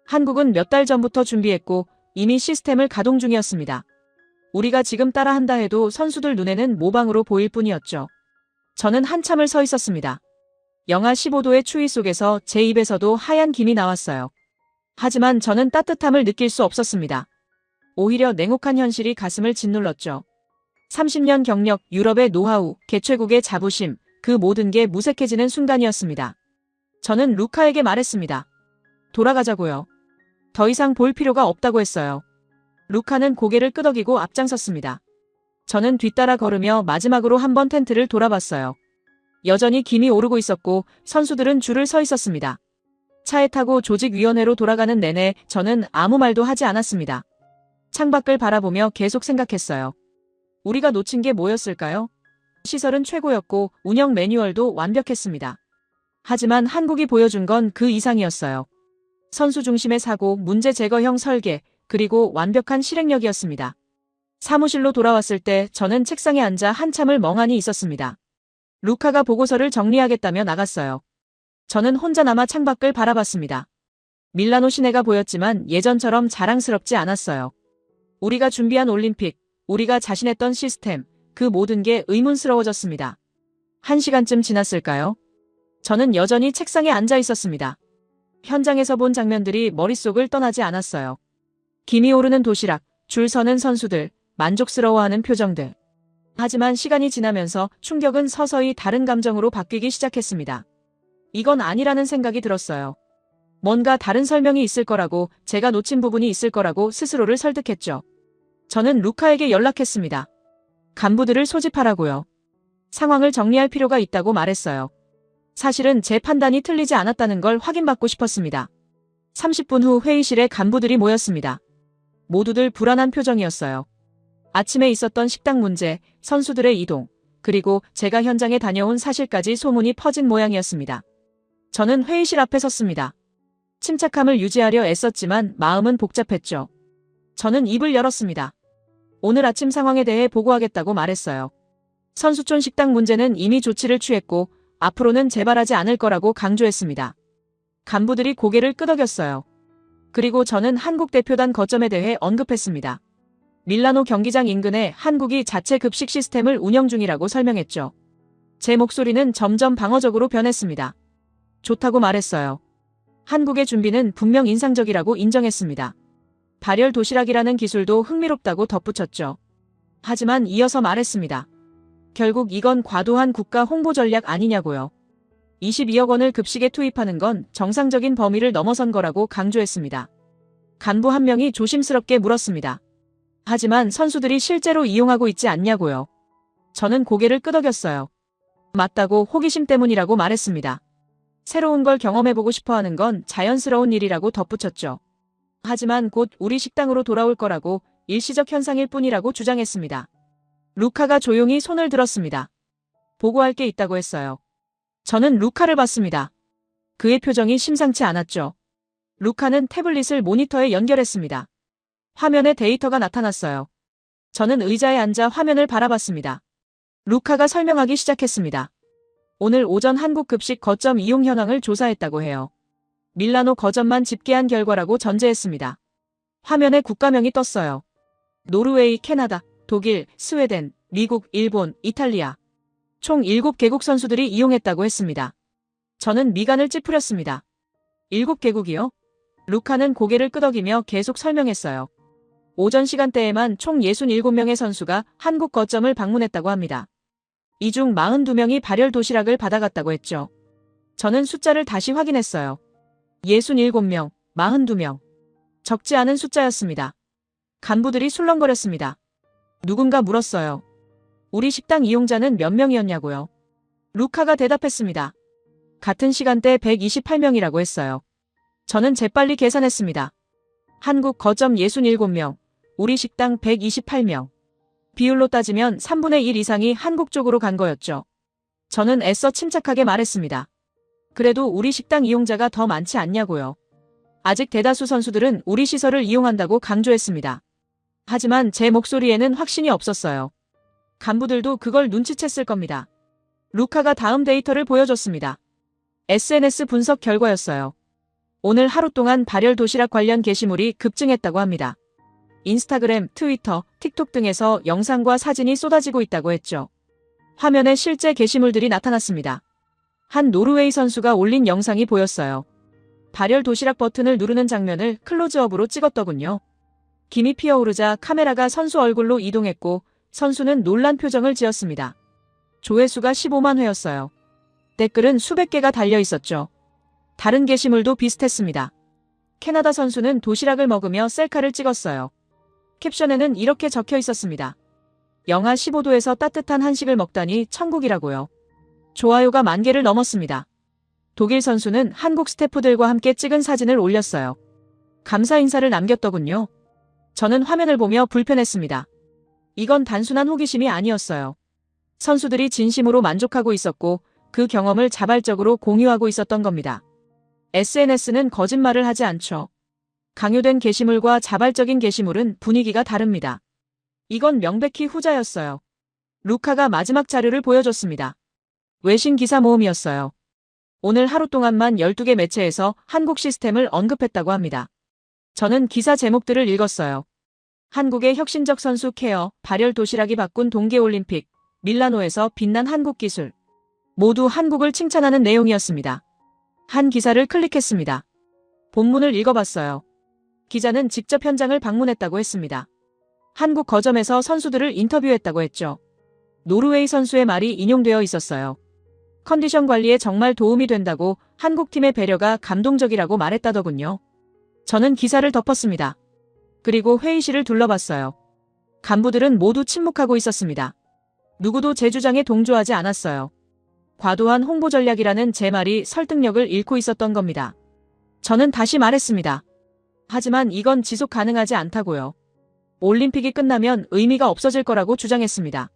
한국은 몇 달 전부터 준비했고 이미 시스템을 가동 중이었습니다. 우리가 지금 따라한다 해도 선수들 눈에는 모방으로 보일 뿐이었죠. 저는 한참을 서 있었습니다. 영하 15도의 추위 속에서 제 입에서도 하얀 김이 나왔어요. 하지만 저는 따뜻함을 느낄 수 없었습니다. 오히려 냉혹한 현실이 가슴을 짓눌렀죠. 30년 경력, 유럽의 노하우, 개최국의 자부심, 그 모든 게 무색해지는 순간이었습니다. 저는 루카에게 말했습니다. 돌아가자고요. 더 이상 볼 필요가 없다고 했어요. 루카는 고개를 끄덕이고 앞장섰습니다. 저는 뒤따라 걸으며 마지막으로 한번 텐트를 돌아봤어요. 여전히 김이 오르고 있었고 선수들은 줄을 서 있었습니다. 차에 타고 조직위원회로 돌아가는 내내 저는 아무 말도 하지 않았습니다. 창밖을 바라보며 계속 생각했어요. 우리가 놓친 게 뭐였을까요? 시설은 최고였고 운영 매뉴얼도 완벽했습니다. 하지만 한국이 보여준 건 그 이상이었어요. 선수 중심의 사고, 문제 제거형 설계, 그리고 완벽한 실행력이었습니다. 사무실로 돌아왔을 때 저는 책상에 앉아 한참을 멍하니 있었습니다. 루카가 보고서를 정리하겠다며 나갔어요. 저는 혼자 남아 창밖을 바라봤습니다. 밀라노 시내가 보였지만 예전처럼 자랑스럽지 않았어요. 우리가 준비한 올림픽, 우리가 자신했던 시스템, 그 모든 게 의문스러워졌습니다. 1시간쯤 지났을까요? 저는 여전히 책상에 앉아 있었습니다. 현장에서 본 장면들이 머릿속을 떠나지 않았어요. 김이 오르는 도시락, 줄 서는 선수들, 만족스러워하는 표정들. 하지만 시간이 지나면서 충격은 서서히 다른 감정으로 바뀌기 시작했습니다. 이건 아니라는 생각이 들었어요. 뭔가 다른 설명이 있을 거라고, 제가 놓친 부분이 있을 거라고 스스로를 설득했죠. 저는 루카에게 연락했습니다. 간부들을 소집하라고요. 상황을 정리할 필요가 있다고 말했어요. 사실은 제 판단이 틀리지 않았다는 걸 확인받고 싶었습니다. 30분 후 회의실에 간부들이 모였습니다. 모두들 불안한 표정이었어요. 아침에 있었던 식당 문제, 선수들의 이동, 그리고 제가 현장에 다녀온 사실까지 소문이 퍼진 모양이었습니다. 저는 회의실 앞에 섰습니다. 침착함을 유지하려 애썼지만 마음은 복잡했죠. 저는 입을 열었습니다. 오늘 아침 상황에 대해 보고하겠다고 말했어요. 선수촌 식당 문제는 이미 조치를 취했고 앞으로는 재발하지 않을 거라고 강조했습니다. 간부들이 고개를 끄덕였어요. 그리고 저는 한국 대표단 거점에 대해 언급했습니다. 밀라노 경기장 인근에 한국이 자체 급식 시스템을 운영 중이라고 설명했죠. 제 목소리는 점점 방어적으로 변했습니다. 좋다고 말했어요. 한국의 준비는 분명 인상적이라고 인정했습니다. 발열 도시락이라는 기술도 흥미롭다고 덧붙였죠. 하지만 이어서 말했습니다. 결국 이건 과도한 국가 홍보 전략 아니냐고요. 22억 원을 급식에 투입하는 건 정상적인 범위를 넘어선 거라고 강조했습니다. 간부 한 명이 조심스럽게 물었습니다. 하지만 선수들이 실제로 이용하고 있지 않냐고요. 저는 고개를 끄덕였어요. 맞다고, 호기심 때문이라고 말했습니다. 새로운 걸 경험해보고 싶어하는 건 자연스러운 일이라고 덧붙였죠. 하지만 곧 우리 식당으로 돌아올 거라고, 일시적 현상일 뿐이라고 주장했습니다. 루카가 조용히 손을 들었습니다. 보고할 게 있다고 했어요. 저는 루카를 봤습니다. 그의 표정이 심상치 않았죠. 루카는 태블릿을 모니터에 연결했습니다. 화면에 데이터가 나타났어요. 저는 의자에 앉아 화면을 바라봤습니다. 루카가 설명하기 시작했습니다. 오늘 오전 한국 급식 거점 이용 현황을 조사했다고 해요. 밀라노 거점만 집계한 결과라고 전제했습니다. 화면에 국가명이 떴어요. 노르웨이, 캐나다, 독일, 스웨덴, 미국, 일본, 이탈리아. 총 7개국 선수들이 이용했다고 했습니다. 저는 미간을 찌푸렸습니다. 7개국이요? 루카는 고개를 끄덕이며 계속 설명했어요. 오전 시간대에만 총 67명의 선수가 한국 거점을 방문했다고 합니다. 이 중 42명이 발열 도시락을 받아갔다고 했죠. 저는 숫자를 다시 확인했어요. 67명, 42명. 적지 않은 숫자였습니다. 간부들이 술렁거렸습니다. 누군가 물었어요. 우리 식당 이용자는 몇 명이었냐고요. 루카가 대답했습니다. 같은 시간대 128명이라고 했어요. 저는 재빨리 계산했습니다. 한국 거점 67명, 우리 식당 128명. 비율로 따지면 3분의 1 이상이 한국 쪽으로 간 거였죠. 저는 애써 침착하게 말했습니다. 그래도 우리 식당 이용자가 더 많지 않냐고요. 아직 대다수 선수들은 우리 시설을 이용한다고 강조했습니다. 하지만 제 목소리에는 확신이 없었어요. 간부들도 그걸 눈치챘을 겁니다. 루카가 다음 데이터를 보여줬습니다. SNS 분석 결과였어요. 오늘 하루 동안 발열 도시락 관련 게시물이 급증했다고 합니다. 인스타그램, 트위터, 틱톡 등에서 영상과 사진이 쏟아지고 있다고 했죠. 화면에 실제 게시물들이 나타났습니다. 한 노르웨이 선수가 올린 영상이 보였어요. 발열 도시락 버튼을 누르는 장면을 클로즈업으로 찍었더군요. 김이 피어오르자 카메라가 선수 얼굴로 이동했고 선수는 놀란 표정을 지었습니다. 조회수가 15만 회였어요. 댓글은 수백 개가 달려 있었죠. 다른 게시물도 비슷했습니다. 캐나다 선수는 도시락을 먹으며 셀카를 찍었어요. 캡션에는 이렇게 적혀 있었습니다. 영하 15도에서 따뜻한 한식을 먹다니 천국이라고요. 좋아요가 10,000개를 넘었습니다. 독일 선수는 한국 스태프들과 함께 찍은 사진을 올렸어요. 감사 인사를 남겼더군요. 저는 화면을 보며 불편했습니다. 이건 단순한 호기심이 아니었어요. 선수들이 진심으로 만족하고 있었고 그 경험을 자발적으로 공유하고 있었던 겁니다. SNS는 거짓말을 하지 않죠. 강요된 게시물과 자발적인 게시물은 분위기가 다릅니다. 이건 명백히 후자였어요. 루카가 마지막 자료를 보여줬습니다. 외신 기사 모음이었어요. 오늘 하루 동안만 12개 매체에서 한국 시스템을 언급했다고 합니다. 저는 기사 제목들을 읽었어요. 한국의 혁신적 선수 케어, 발열 도시락이 바꾼 동계올림픽, 밀라노에서 빛난 한국 기술. 모두 한국을 칭찬하는 내용이었습니다. 한 기사를 클릭했습니다. 본문을 읽어봤어요. 기자는 직접 현장을 방문했다고 했습니다. 한국 거점에서 선수들을 인터뷰했다고 했죠. 노르웨이 선수의 말이 인용되어 있었어요. 컨디션 관리에 정말 도움이 된다고 한국팀의 배려가 감동적이라고 말했다더군요. 저는 기사를 덮었습니다. 그리고 회의실을 둘러봤어요. 간부들은 모두 침묵하고 있었습니다. 누구도 제 주장에 동조하지 않았어요. 과도한 홍보 전략이라는 제 말이 설득력을 잃고 있었던 겁니다. 저는 다시 말했습니다. 하지만 이건 지속 가능하지 않다고요. 올림픽이 끝나면 의미가 없어질 거라고 주장했습니다.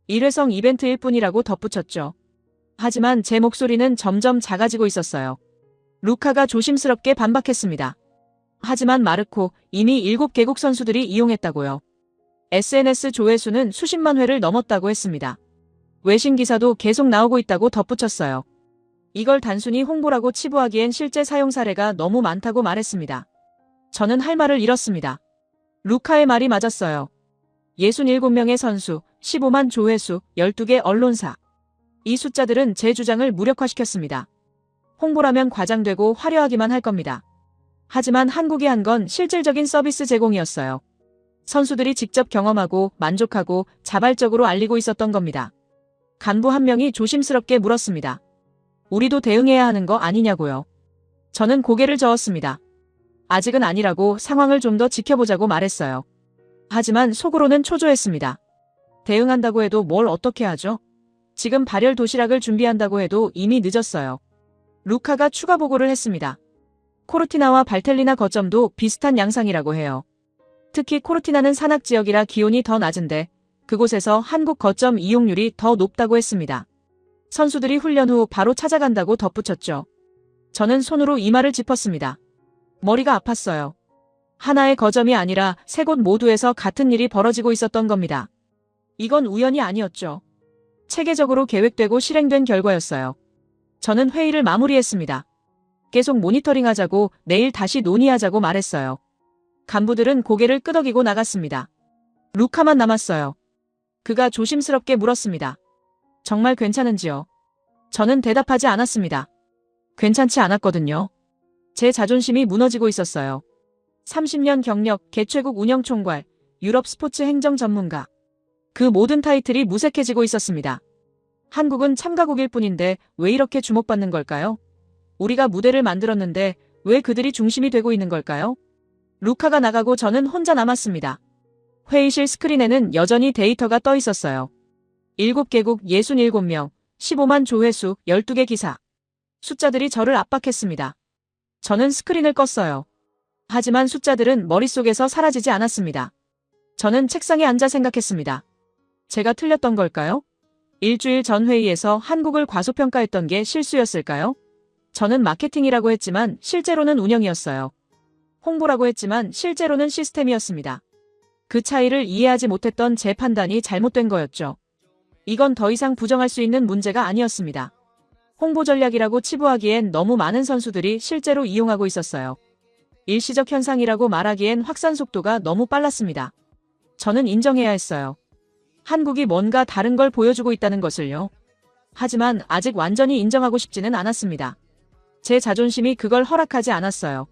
일회성 이벤트일 뿐이라고 덧붙였죠. 하지만 제 목소리는 점점 작아지고 있었어요. 루카가 조심스럽게 반박했습니다. 하지만 마르코, 이미 7개국 선수들이 이용했다고요. SNS 조회수는 수십만 회를 넘었다고 했습니다. 외신 기사도 계속 나오고 있다고 덧붙였어요. 이걸 단순히 홍보라고 치부하기엔 실제 사용 사례가 너무 많다고 말했습니다. 저는 할 말을 잃었습니다. 루카의 말이 맞았어요. 67명의 선수, 15만 조회수, 12개 언론사. 이 숫자들은 제 주장을 무력화시켰습니다. 홍보라면 과장되고 화려하기만 할 겁니다. 하지만 한국이 한 건 실질적인 서비스 제공이었어요. 선수들이 직접 경험하고 만족하고 자발적으로 알리고 있었던 겁니다. 간부 한 명이 조심스럽게 물었습니다. 우리도 대응해야 하는 거 아니냐고요. 저는 고개를 저었습니다. 아직은 아니라고 상황을 좀 더 지켜보자고 말했어요. 하지만 속으로는 초조했습니다. 대응한다고 해도 뭘 어떻게 하죠? 지금 발열 도시락을 준비한다고 해도 이미 늦었어요. 루카가 추가 보고를 했습니다. 코르티나와 발텔리나 거점도 비슷한 양상이라고 해요. 특히 코르티나는 산악 지역이라 기온이 더 낮은데 그곳에서 한국 거점 이용률이 더 높다고 했습니다. 선수들이 훈련 후 바로 찾아간다고 덧붙였죠. 저는 손으로 이마를 짚었습니다. 머리가 아팠어요. 하나의 거점이 아니라 세 곳 모두에서 같은 일이 벌어지고 있었던 겁니다. 이건 우연이 아니었죠. 체계적으로 계획되고 실행된 결과였어요. 저는 회의를 마무리했습니다. 계속 모니터링하자고 내일 다시 논의하자고 말했어요. 간부들은 고개를 끄덕이고 나갔습니다. 루카만 남았어요. 그가 조심스럽게 물었습니다. 정말 괜찮은지요? 저는 대답하지 않았습니다. 괜찮지 않았거든요. 제 자존심이 무너지고 있었어요. 30년 경력, 개최국 운영 총괄, 유럽 스포츠 행정 전문가. 그 모든 타이틀이 무색해지고 있었습니다. 한국은 참가국일 뿐인데 왜 이렇게 주목받는 걸까요? 우리가 무대를 만들었는데 왜 그들이 중심이 되고 있는 걸까요? 루카가 나가고 저는 혼자 남았습니다. 회의실 스크린에는 여전히 데이터가 떠 있었어요. 7개국 67명, 15만 조회수, 12개 기사. 숫자들이 저를 압박했습니다. 저는 스크린을 껐어요. 하지만 숫자들은 머릿속에서 사라지지 않았습니다. 저는 책상에 앉아 생각했습니다. 제가 틀렸던 걸까요? 일주일 전 회의에서 한국을 과소평가했던 게 실수였을까요? 저는 마케팅이라고 했지만 실제로는 운영이었어요. 홍보라고 했지만 실제로는 시스템이었습니다. 그 차이를 이해하지 못했던 제 판단이 잘못된 거였죠. 이건 더 이상 부정할 수 있는 문제가 아니었습니다. 홍보 전략이라고 치부하기엔 너무 많은 선수들이 실제로 이용하고 있었어요. 일시적 현상이라고 말하기엔 확산 속도가 너무 빨랐습니다. 저는 인정해야 했어요. 한국이 뭔가 다른 걸 보여주고 있다는 것을요. 하지만 아직 완전히 인정하고 싶지는 않았습니다. 제 자존심이 그걸 허락하지 않았어요.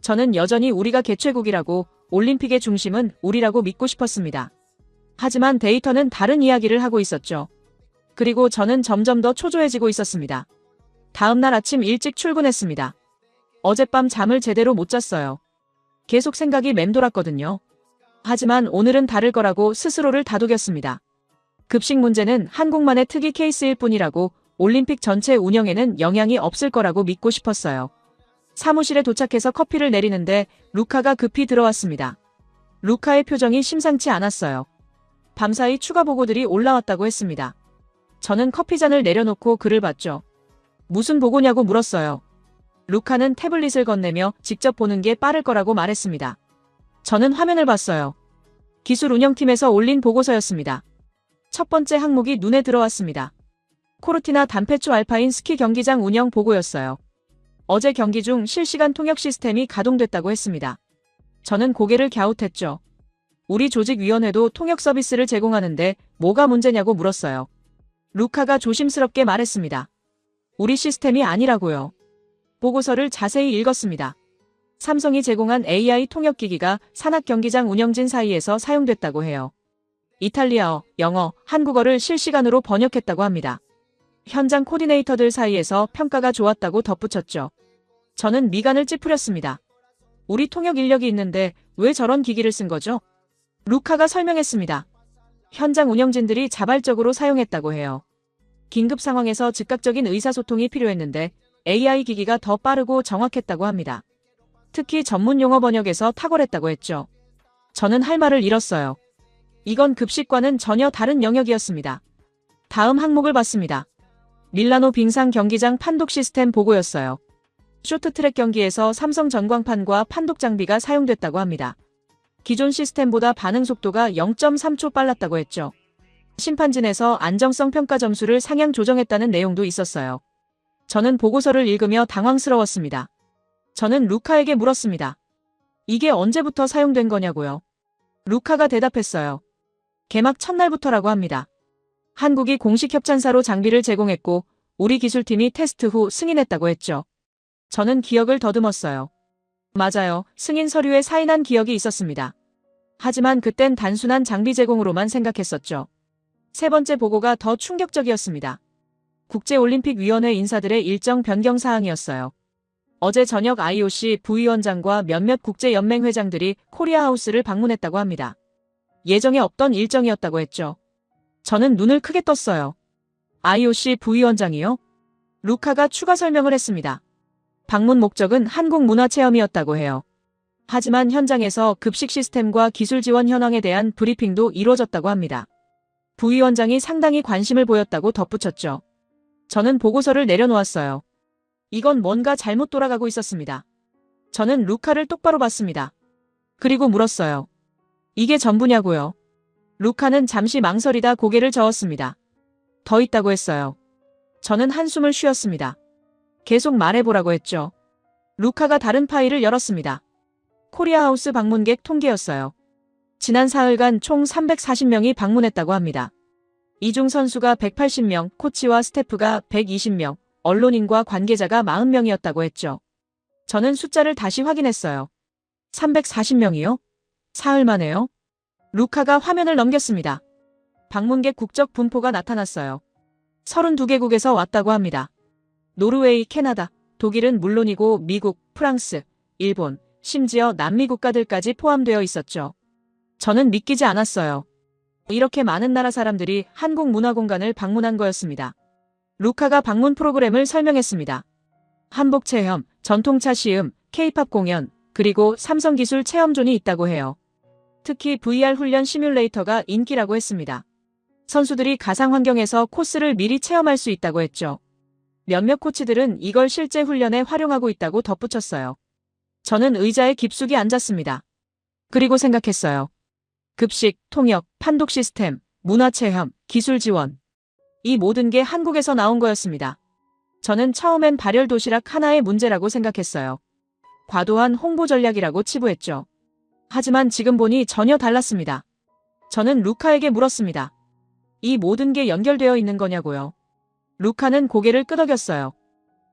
저는 여전히 우리가 개최국이라고, 올림픽의 중심은 우리라고 믿고 싶었습니다. 하지만 데이터는 다른 이야기를 하고 있었죠. 그리고 저는 점점 더 초조해지고 있었습니다. 다음 날 아침 일찍 출근했습니다. 어젯밤 잠을 제대로 못 잤어요. 계속 생각이 맴돌았거든요. 하지만 오늘은 다를 거라고 스스로를 다독였습니다. 급식 문제는 한국만의 특이 케이스일 뿐이라고, 올림픽 전체 운영에는 영향이 없을 거라고 믿고 싶었어요. 사무실에 도착해서 커피를 내리는데 루카가 급히 들어왔습니다. 루카의 표정이 심상치 않았어요. 밤사이 추가 보고들이 올라왔다고 했습니다. 저는 커피잔을 내려놓고 그를 봤죠. 무슨 보고냐고 물었어요. 루카는 태블릿을 건네며 직접 보는 게 빠를 거라고 말했습니다. 저는 화면을 봤어요. 기술 운영팀에서 올린 보고서였습니다. 첫 번째 항목이 눈에 들어왔습니다. 코르티나 담페초 알파인 스키 경기장 운영 보고였어요. 어제 경기 중 실시간 통역 시스템이 가동됐다고 했습니다. 저는 고개를 갸웃했죠. 우리 조직위원회도 통역 서비스를 제공하는데 뭐가 문제냐고 물었어요. 루카가 조심스럽게 말했습니다. 우리 시스템이 아니라고요. 보고서를 자세히 읽었습니다. 삼성이 제공한 AI 통역기기가 산악 경기장 운영진 사이에서 사용됐다고 해요. 이탈리아어, 영어, 한국어를 실시간으로 번역했다고 합니다. 현장 코디네이터들 사이에서 평가가 좋았다고 덧붙였죠. 저는 미간을 찌푸렸습니다. 우리 통역 인력이 있는데 왜 저런 기기를 쓴 거죠? 루카가 설명했습니다. 현장 운영진들이 자발적으로 사용했다고 해요. 긴급 상황에서 즉각적인 의사소통이 필요했는데 AI 기기가 더 빠르고 정확했다고 합니다. 특히 전문 용어 번역에서 탁월했다고 했죠. 저는 할 말을 잃었어요. 이건 급식과는 전혀 다른 영역이었습니다. 다음 항목을 봤습니다. 밀라노 빙상 경기장 판독 시스템 보고였어요. 쇼트트랙 경기에서 삼성 전광판과 판독 장비가 사용됐다고 합니다. 기존 시스템보다 반응 속도가 0.3초 빨랐다고 했죠. 심판진에서 안정성 평가 점수를 상향 조정했다는 내용도 있었어요. 저는 보고서를 읽으며 당황스러웠습니다. 저는 루카에게 물었습니다. 이게 언제부터 사용된 거냐고요. 루카가 대답했어요. 개막 첫날부터라고 합니다. 한국이 공식 협찬사로 장비를 제공했고 우리 기술팀이 테스트 후 승인했다고 했죠. 저는 기억을 더듬었어요. 맞아요. 승인 서류에 사인한 기억이 있었습니다. 하지만 그땐 단순한 장비 제공으로만 생각했었죠. 세 번째 보고가 더 충격적이었습니다. 국제올림픽위원회 인사들의 일정 변경 사항이었어요. 어제 저녁 IOC 부위원장과 몇몇 국제연맹 회장들이 코리아하우스를 방문했다고 합니다. 예정에 없던 일정이었다고 했죠. 저는 눈을 크게 떴어요. IOC 부위원장이요? 루카가 추가 설명을 했습니다. 방문 목적은 한국 문화체험이었다고 해요. 하지만 현장에서 급식 시스템과 기술 지원 현황에 대한 브리핑도 이루어졌다고 합니다. 부위원장이 상당히 관심을 보였다고 덧붙였죠. 저는 보고서를 내려놓았어요. 이건 뭔가 잘못 돌아가고 있었습니다. 저는 루카를 똑바로 봤습니다. 그리고 물었어요. 이게 전부냐고요? 루카는 잠시 망설이다 고개를 저었습니다. 더 있다고 했어요. 저는 한숨을 쉬었습니다. 계속 말해보라고 했죠. 루카가 다른 파일을 열었습니다. 코리아하우스 방문객 통계였어요. 지난 사흘간 총 340명이 방문했다고 합니다. 이 중 선수가 180명, 코치와 스태프가 120명, 언론인과 관계자가 40명이었다고 했죠. 저는 숫자를 다시 확인했어요. 340명이요? 사흘 만에요? 루카가 화면을 넘겼습니다. 방문객 국적 분포가 나타났어요. 32개국에서 왔다고 합니다. 노르웨이, 캐나다, 독일은 물론이고 미국, 프랑스, 일본, 심지어 남미 국가들까지 포함되어 있었죠. 저는 믿기지 않았어요. 이렇게 많은 나라 사람들이 한국 문화공간을 방문한 거였습니다. 루카가 방문 프로그램을 설명했습니다. 한복 체험, 전통차 시음, K-팝 공연, 그리고 삼성기술 체험존이 있다고 해요. 특히 VR 훈련 시뮬레이터가 인기라고 했습니다. 선수들이 가상 환경에서 코스를 미리 체험할 수 있다고 했죠. 몇몇 코치들은 이걸 실제 훈련에 활용하고 있다고 덧붙였어요. 저는 의자에 깊숙이 앉았습니다. 그리고 생각했어요. 급식, 통역, 판독 시스템, 문화체험, 기술 지원. 이 모든 게 한국에서 나온 거였습니다. 저는 처음엔 발열 도시락 하나의 문제라고 생각했어요. 과도한 홍보 전략이라고 치부했죠. 하지만 지금 보니 전혀 달랐습니다. 저는 루카에게 물었습니다. 이 모든 게 연결되어 있는 거냐고요. 루카는 고개를 끄덕였어요.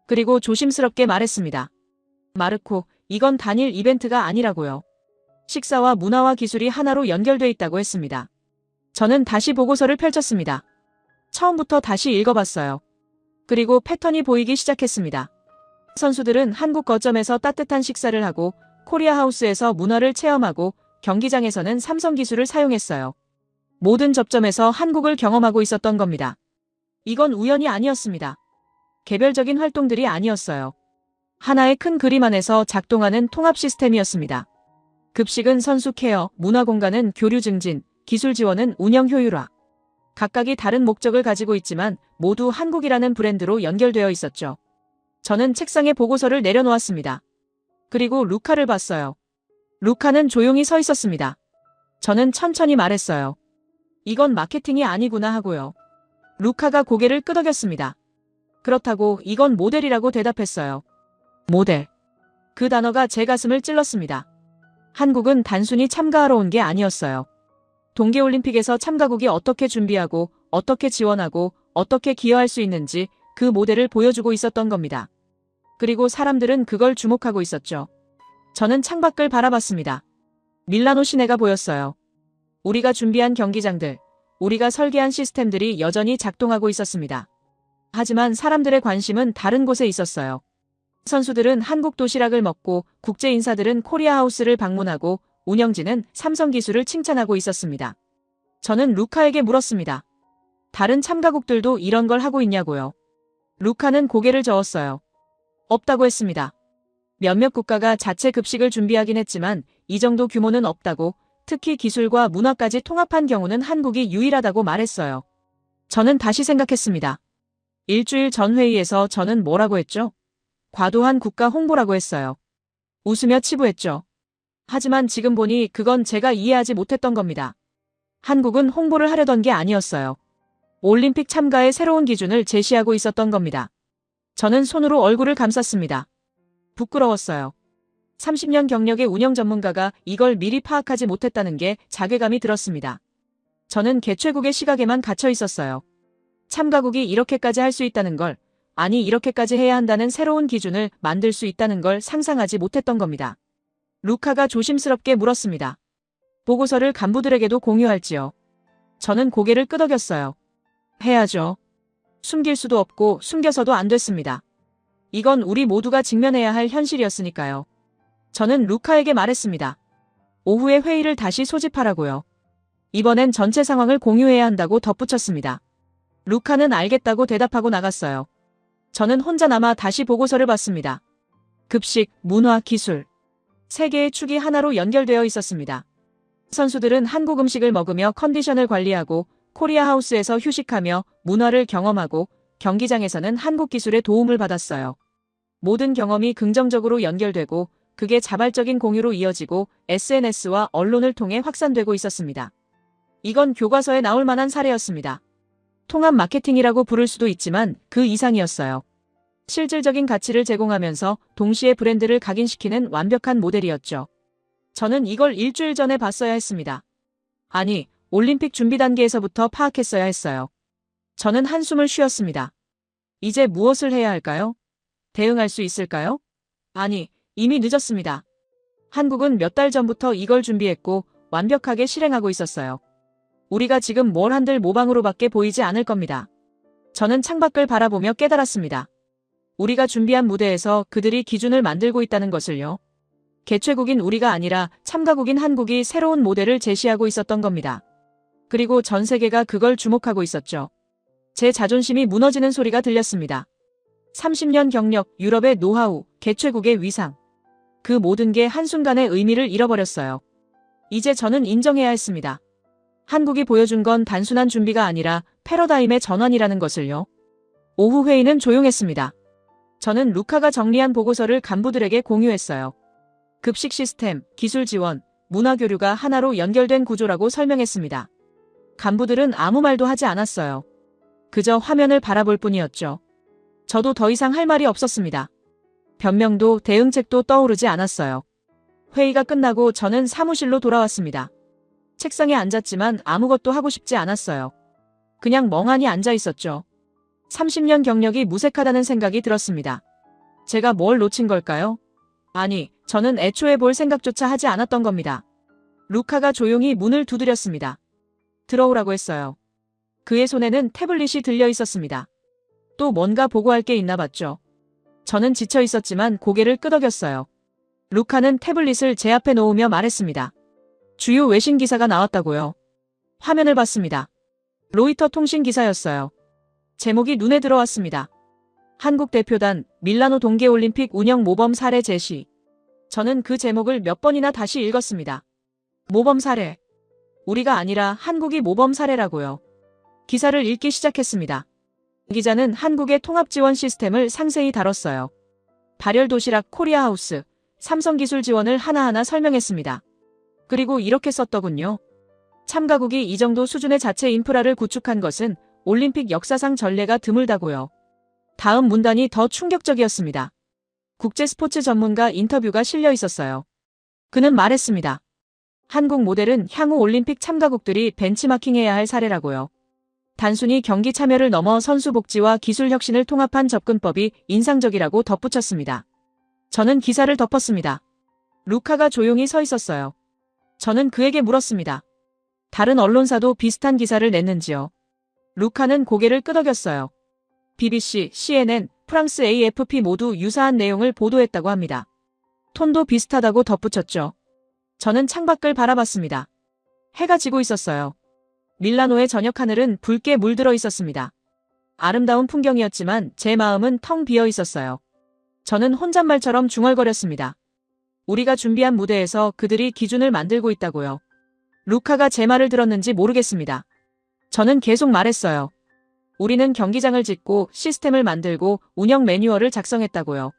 그리고 조심스럽게 말했습니다. 마르코, 이건 단일 이벤트가 아니라고요. 식사와 문화와 기술이 하나로 연결돼 있다고 했습니다. 저는 다시 보고서를 펼쳤습니다. 처음부터 다시 읽어봤어요. 그리고 패턴이 보이기 시작했습니다. 선수들은 한국 거점에서 따뜻한 식사를 하고 코리아 하우스에서 문화를 체험하고 경기장에서는 삼성 기술을 사용했어요. 모든 접점에서 한국을 경험하고 있었던 겁니다. 이건 우연이 아니었습니다. 개별적인 활동들이 아니었어요. 하나의 큰 그림 안에서 작동하는 통합 시스템이었습니다. 급식은 선수 케어, 문화 공간은 교류 증진, 기술 지원은 운영 효율화. 각각이 다른 목적을 가지고 있지만 모두 한국이라는 브랜드로 연결되어 있었죠. 저는 책상에 보고서를 내려놓았습니다. 그리고 루카를 봤어요. 루카는 조용히 서 있었습니다. 저는 천천히 말했어요. 이건 마케팅이 아니구나 하고요. 루카가 고개를 끄덕였습니다. 그렇다고 이건 모델이라고 대답했어요. 모델. 그 단어가 제 가슴을 찔렀습니다. 한국은 단순히 참가하러 온 게 아니었어요. 동계올림픽에서 참가국이 어떻게 준비하고 어떻게 지원하고 어떻게 기여할 수 있는지 그 모델을 보여주고 있었던 겁니다. 그리고 사람들은 그걸 주목하고 있었죠. 저는 창밖을 바라봤습니다. 밀라노 시내가 보였어요. 우리가 준비한 경기장들, 우리가 설계한 시스템들이 여전히 작동하고 있었습니다. 하지만 사람들의 관심은 다른 곳에 있었어요. 선수들은 한국 도시락을 먹고 국제 인사들은 코리아 하우스를 방문하고 운영진은 삼성 기술을 칭찬하고 있었습니다. 저는 루카에게 물었습니다. 다른 참가국들도 이런 걸 하고 있냐고요. 루카는 고개를 저었어요. 없다고 했습니다. 몇몇 국가가 자체 급식을 준비하긴 했지만 이 정도 규모는 없다고, 특히 기술과 문화까지 통합한 경우는 한국이 유일하다고 말했어요. 저는 다시 생각했습니다. 일주일 전 회의에서 저는 뭐라고 했죠? 과도한 국가 홍보라고 했어요. 웃으며 치부했죠. 하지만 지금 보니 그건 제가 이해하지 못했던 겁니다. 한국은 홍보를 하려던 게 아니었어요. 올림픽 참가의 새로운 기준을 제시하고 있었던 겁니다. 저는 손으로 얼굴을 감쌌습니다. 부끄러웠어요. 30년 경력의 운영 전문가가 이걸 미리 파악하지 못했다는 게 자괴감이 들었습니다. 저는 개최국의 시각에만 갇혀 있었어요. 참가국이 이렇게까지 할 수 있다는 걸, 아니 이렇게까지 해야 한다는 새로운 기준을 만들 수 있다는 걸 상상하지 못했던 겁니다. 루카가 조심스럽게 물었습니다. 보고서를 간부들에게도 공유할지요? 저는 고개를 끄덕였어요. 해야죠. 숨길 수도 없고 숨겨서도 안 됐습니다. 이건 우리 모두가 직면해야 할 현실이었으니까요. 저는 루카에게 말했습니다. 오후에 회의를 다시 소집하라고요. 이번엔 전체 상황을 공유해야 한다고 덧붙였습니다. 루카는 알겠다고 대답하고 나갔어요. 저는 혼자 남아 다시 보고서를 봤습니다. 급식, 문화, 기술. 세 개의 축이 하나로 연결되어 있었습니다. 선수들은 한국 음식을 먹으며 컨디션을 관리하고 코리아 하우스에서 휴식하며 문화를 경험하고 경기장에서는 한국 기술의 도움을 받았어요. 모든 경험이 긍정적으로 연결되고 그게 자발적인 공유로 이어지고 SNS와 언론을 통해 확산되고 있었습니다. 이건 교과서에 나올 만한 사례였습니다. 통합 마케팅이라고 부를 수도 있지만 그 이상이었어요. 실질적인 가치를 제공하면서 동시에 브랜드를 각인시키는 완벽한 모델이었죠. 저는 이걸 일주일 전에 봤어야 했습니다. 아니, 올림픽 준비 단계에서부터 파악했어야 했어요. 저는 한숨을 쉬었습니다. 이제 무엇을 해야 할까요? 대응할 수 있을까요? 아니, 이미 늦었습니다. 한국은 몇 달 전부터 이걸 준비했고 완벽하게 실행하고 있었어요. 우리가 지금 뭘 한들 모방으로밖에 보이지 않을 겁니다. 저는 창밖을 바라보며 깨달았습니다. 우리가 준비한 무대에서 그들이 기준을 만들고 있다는 것을요. 개최국인 우리가 아니라 참가국인 한국이 새로운 모델을 제시하고 있었던 겁니다. 그리고 전 세계가 그걸 주목하고 있었죠. 제 자존심이 무너지는 소리가 들렸습니다. 30년 경력, 유럽의 노하우, 개최국의 위상. 그 모든 게 한순간에 의미를 잃어버렸어요. 이제 저는 인정해야 했습니다. 한국이 보여준 건 단순한 준비가 아니라 패러다임의 전환이라는 것을요. 오후 회의는 조용했습니다. 저는 루카가 정리한 보고서를 간부들에게 공유했어요. 급식 시스템, 기술 지원, 문화 교류가 하나로 연결된 구조라고 설명했습니다. 간부들은 아무 말도 하지 않았어요. 그저 화면을 바라볼 뿐이었죠. 저도 더 이상 할 말이 없었습니다. 변명도 대응책도 떠오르지 않았어요. 회의가 끝나고 저는 사무실로 돌아왔습니다. 책상에 앉았지만 아무것도 하고 싶지 않았어요. 그냥 멍하니 앉아 있었죠. 30년 경력이 무색하다는 생각이 들었습니다. 제가 뭘 놓친 걸까요? 아니, 저는 애초에 볼 생각조차 하지 않았던 겁니다. 루카가 조용히 문을 두드렸습니다. 들어오라고 했어요. 그의 손에는 태블릿이 들려 있었습니다. 또 뭔가 보고할 게 있나 봤죠. 저는 지쳐 있었지만 고개를 끄덕였어요. 루카는 태블릿을 제 앞에 놓으며 말했습니다. 주요 외신 기사가 나왔다고요. 화면을 봤습니다. 로이터 통신 기사였어요. 제목이 눈에 들어왔습니다. 한국 대표단 밀라노 동계올림픽 운영 모범 사례 제시. 저는 그 제목을 몇 번이나 다시 읽었습니다. 모범 사례. 우리가 아니라 한국이 모범 사례라고요. 기사를 읽기 시작했습니다. 기자는 한국의 통합 지원 시스템을 상세히 다뤘어요. 발열 도시락 코리아하우스, 삼성기술 지원을 하나하나 설명했습니다. 그리고 이렇게 썼더군요. 참가국이 이 정도 수준의 자체 인프라를 구축한 것은 올림픽 역사상 전례가 드물다고요. 다음 문단이 더 충격적이었습니다. 국제 스포츠 전문가 인터뷰가 실려 있었어요. 그는 말했습니다. 한국 모델은 향후 올림픽 참가국들이 벤치마킹해야 할 사례라고요. 단순히 경기 참여를 넘어 선수 복지와 기술 혁신을 통합한 접근법이 인상적이라고 덧붙였습니다. 저는 기사를 덮었습니다. 루카가 조용히 서 있었어요. 저는 그에게 물었습니다. 다른 언론사도 비슷한 기사를 냈는지요? 루카는 고개를 끄덕였어요. BBC, CNN, 프랑스 AFP 모두 유사한 내용을 보도했다고 합니다. 톤도 비슷하다고 덧붙였죠. 저는 창밖을 바라봤습니다. 해가 지고 있었어요. 밀라노의 저녁 하늘은 붉게 물들어 있었습니다. 아름다운 풍경이었지만 제 마음은 텅 비어 있었어요. 저는 혼잣말처럼 중얼거렸습니다. 우리가 준비한 무대에서 그들이 기준을 만들고 있다고요. 루카가 제 말을 들었는지 모르겠습니다. 저는 계속 말했어요. 우리는 경기장을 짓고 시스템을 만들고 운영 매뉴얼을 작성했다고요.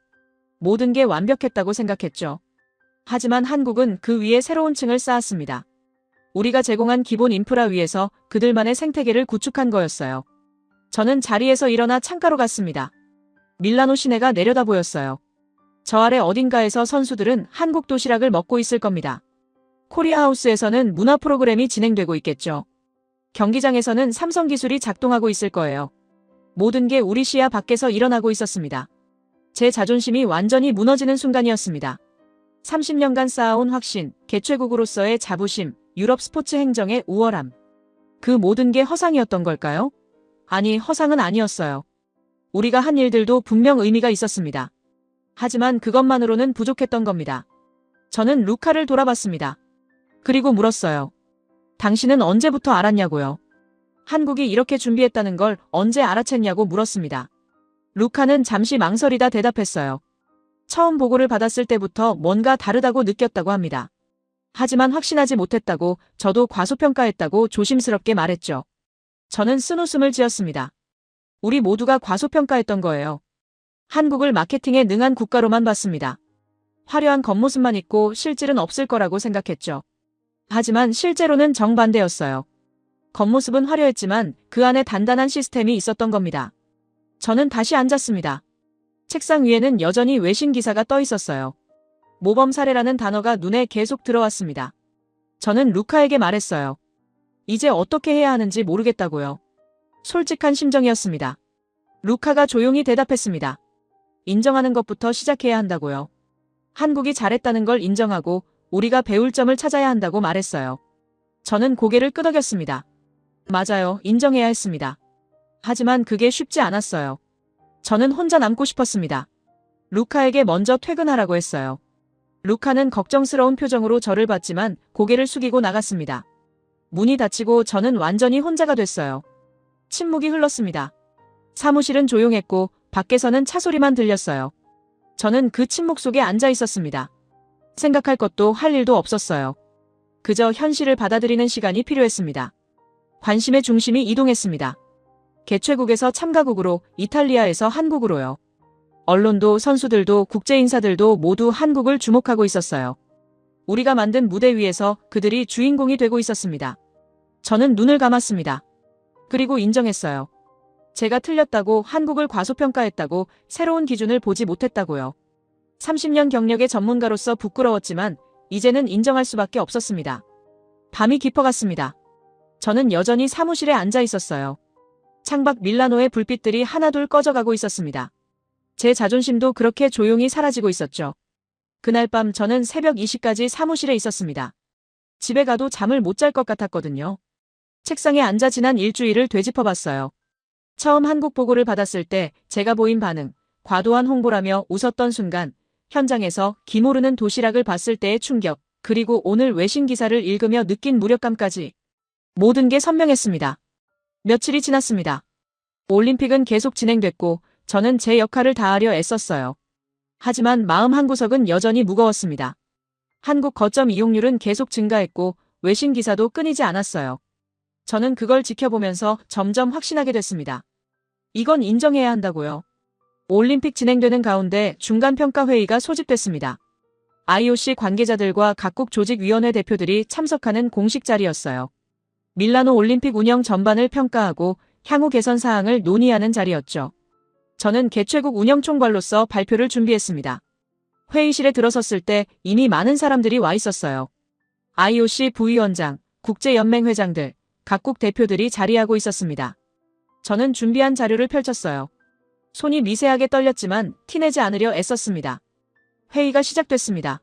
모든 게 완벽했다고 생각했죠. 하지만 한국은 그 위에 새로운 층을 쌓았습니다. 우리가 제공한 기본 인프라 위에서 그들만의 생태계를 구축한 거였어요. 저는 자리에서 일어나 창가로 갔습니다. 밀라노 시내가 내려다 보였어요. 저 아래 어딘가에서 선수들은 한국 도시락을 먹고 있을 겁니다. 코리아하우스에서는 문화 프로그램이 진행되고 있겠죠. 경기장에서는 삼성기술이 작동하고 있을 거예요. 모든 게 우리 시야 밖에서 일어나고 있었습니다. 제 자존심이 완전히 무너지는 순간이었습니다. 30년간 쌓아온 확신, 개최국으로서의 자부심, 유럽 스포츠 행정의 우월함. 그 모든 게 허상이었던 걸까요? 아니, 허상은 아니었어요. 우리가 한 일들도 분명 의미가 있었습니다. 하지만 그것만으로는 부족했던 겁니다. 저는 루카를 돌아봤습니다. 그리고 물었어요. 당신은 언제부터 알았냐고요? 한국이 이렇게 준비했다는 걸 언제 알아챘냐고 물었습니다. 루카는 잠시 망설이다 대답했어요. 처음 보고를 받았을 때부터 뭔가 다르다고 느꼈다고 합니다. 하지만 확신하지 못했다고, 저도 과소평가했다고 조심스럽게 말했죠. 저는 쓴웃음을 지었습니다. 우리 모두가 과소평가했던 거예요. 한국을 마케팅에 능한 국가로만 봤습니다. 화려한 겉모습만 있고 실질은 없을 거라고 생각했죠. 하지만 실제로는 정반대였어요. 겉모습은 화려했지만 그 안에 단단한 시스템이 있었던 겁니다. 저는 다시 앉았습니다. 책상 위에는 여전히 외신 기사가 떠 있었어요. 모범 사례라는 단어가 눈에 계속 들어왔습니다. 저는 루카에게 말했어요. 이제 어떻게 해야 하는지 모르겠다고요. 솔직한 심정이었습니다. 루카가 조용히 대답했습니다. 인정하는 것부터 시작해야 한다고요. 한국이 잘했다는 걸 인정하고 우리가 배울 점을 찾아야 한다고 말했어요. 저는 고개를 끄덕였습니다. 맞아요. 인정해야 했습니다. 하지만 그게 쉽지 않았어요. 저는 혼자 남고 싶었습니다. 루카에게 먼저 퇴근하라고 했어요. 루카는 걱정스러운 표정으로 저를 봤지만 고개를 숙이고 나갔습니다. 문이 닫히고 저는 완전히 혼자가 됐어요. 침묵이 흘렀습니다. 사무실은 조용했고 밖에서는 차 소리만 들렸어요. 저는 그 침묵 속에 앉아 있었습니다. 생각할 것도 할 일도 없었어요. 그저 현실을 받아들이는 시간이 필요했습니다. 관심의 중심이 이동했습니다. 개최국에서 참가국으로, 이탈리아에서 한국으로요. 언론도 선수들도 국제 인사들도 모두 한국을 주목하고 있었어요. 우리가 만든 무대 위에서 그들이 주인공이 되고 있었습니다. 저는 눈을 감았습니다. 그리고 인정했어요. 제가 틀렸다고, 한국을 과소평가했다고, 새로운 기준을 보지 못했다고요. 30년 경력의 전문가로서 부끄러웠지만 이제는 인정할 수밖에 없었습니다. 밤이 깊어갔습니다. 저는 여전히 사무실에 앉아 있었어요. 창밖 밀라노의 불빛들이 하나둘 꺼져가고 있었습니다. 제 자존심도 그렇게 조용히 사라지고 있었죠. 그날 밤 저는 새벽 2시까지 사무실에 있었습니다. 집에 가도 잠을 못 잘 것 같았거든요. 책상에 앉아 지난 일주일을 되짚어봤어요. 처음 한국 보고를 받았을 때 제가 보인 반응, 과도한 홍보라며 웃었던 순간, 현장에서 기모르는 도시락을 봤을 때의 충격, 그리고 오늘 외신 기사를 읽으며 느낀 무력감까지 모든 게 선명했습니다. 며칠이 지났습니다. 올림픽은 계속 진행됐고 저는 제 역할을 다하려 애썼어요. 하지만 마음 한구석은 여전히 무거웠습니다. 한국 거점 이용률은 계속 증가했고 외신 기사도 끊이지 않았어요. 저는 그걸 지켜보면서 점점 확신하게 됐습니다. 이건 인정해야 한다고요. 올림픽 진행되는 가운데 중간평가회의가 소집됐습니다. IOC 관계자들과 각국 조직위원회 대표들이 참석하는 공식 자리였어요. 밀라노 올림픽 운영 전반을 평가하고 향후 개선 사항을 논의하는 자리였죠. 저는 개최국 운영 총괄로서 발표를 준비했습니다. 회의실에 들어섰을 때 이미 많은 사람들이 와 있었어요. IOC 부위원장, 국제연맹 회장들, 각국 대표들이 자리하고 있었습니다. 저는 준비한 자료를 펼쳤어요. 손이 미세하게 떨렸지만 티내지 않으려 애썼습니다. 회의가 시작됐습니다.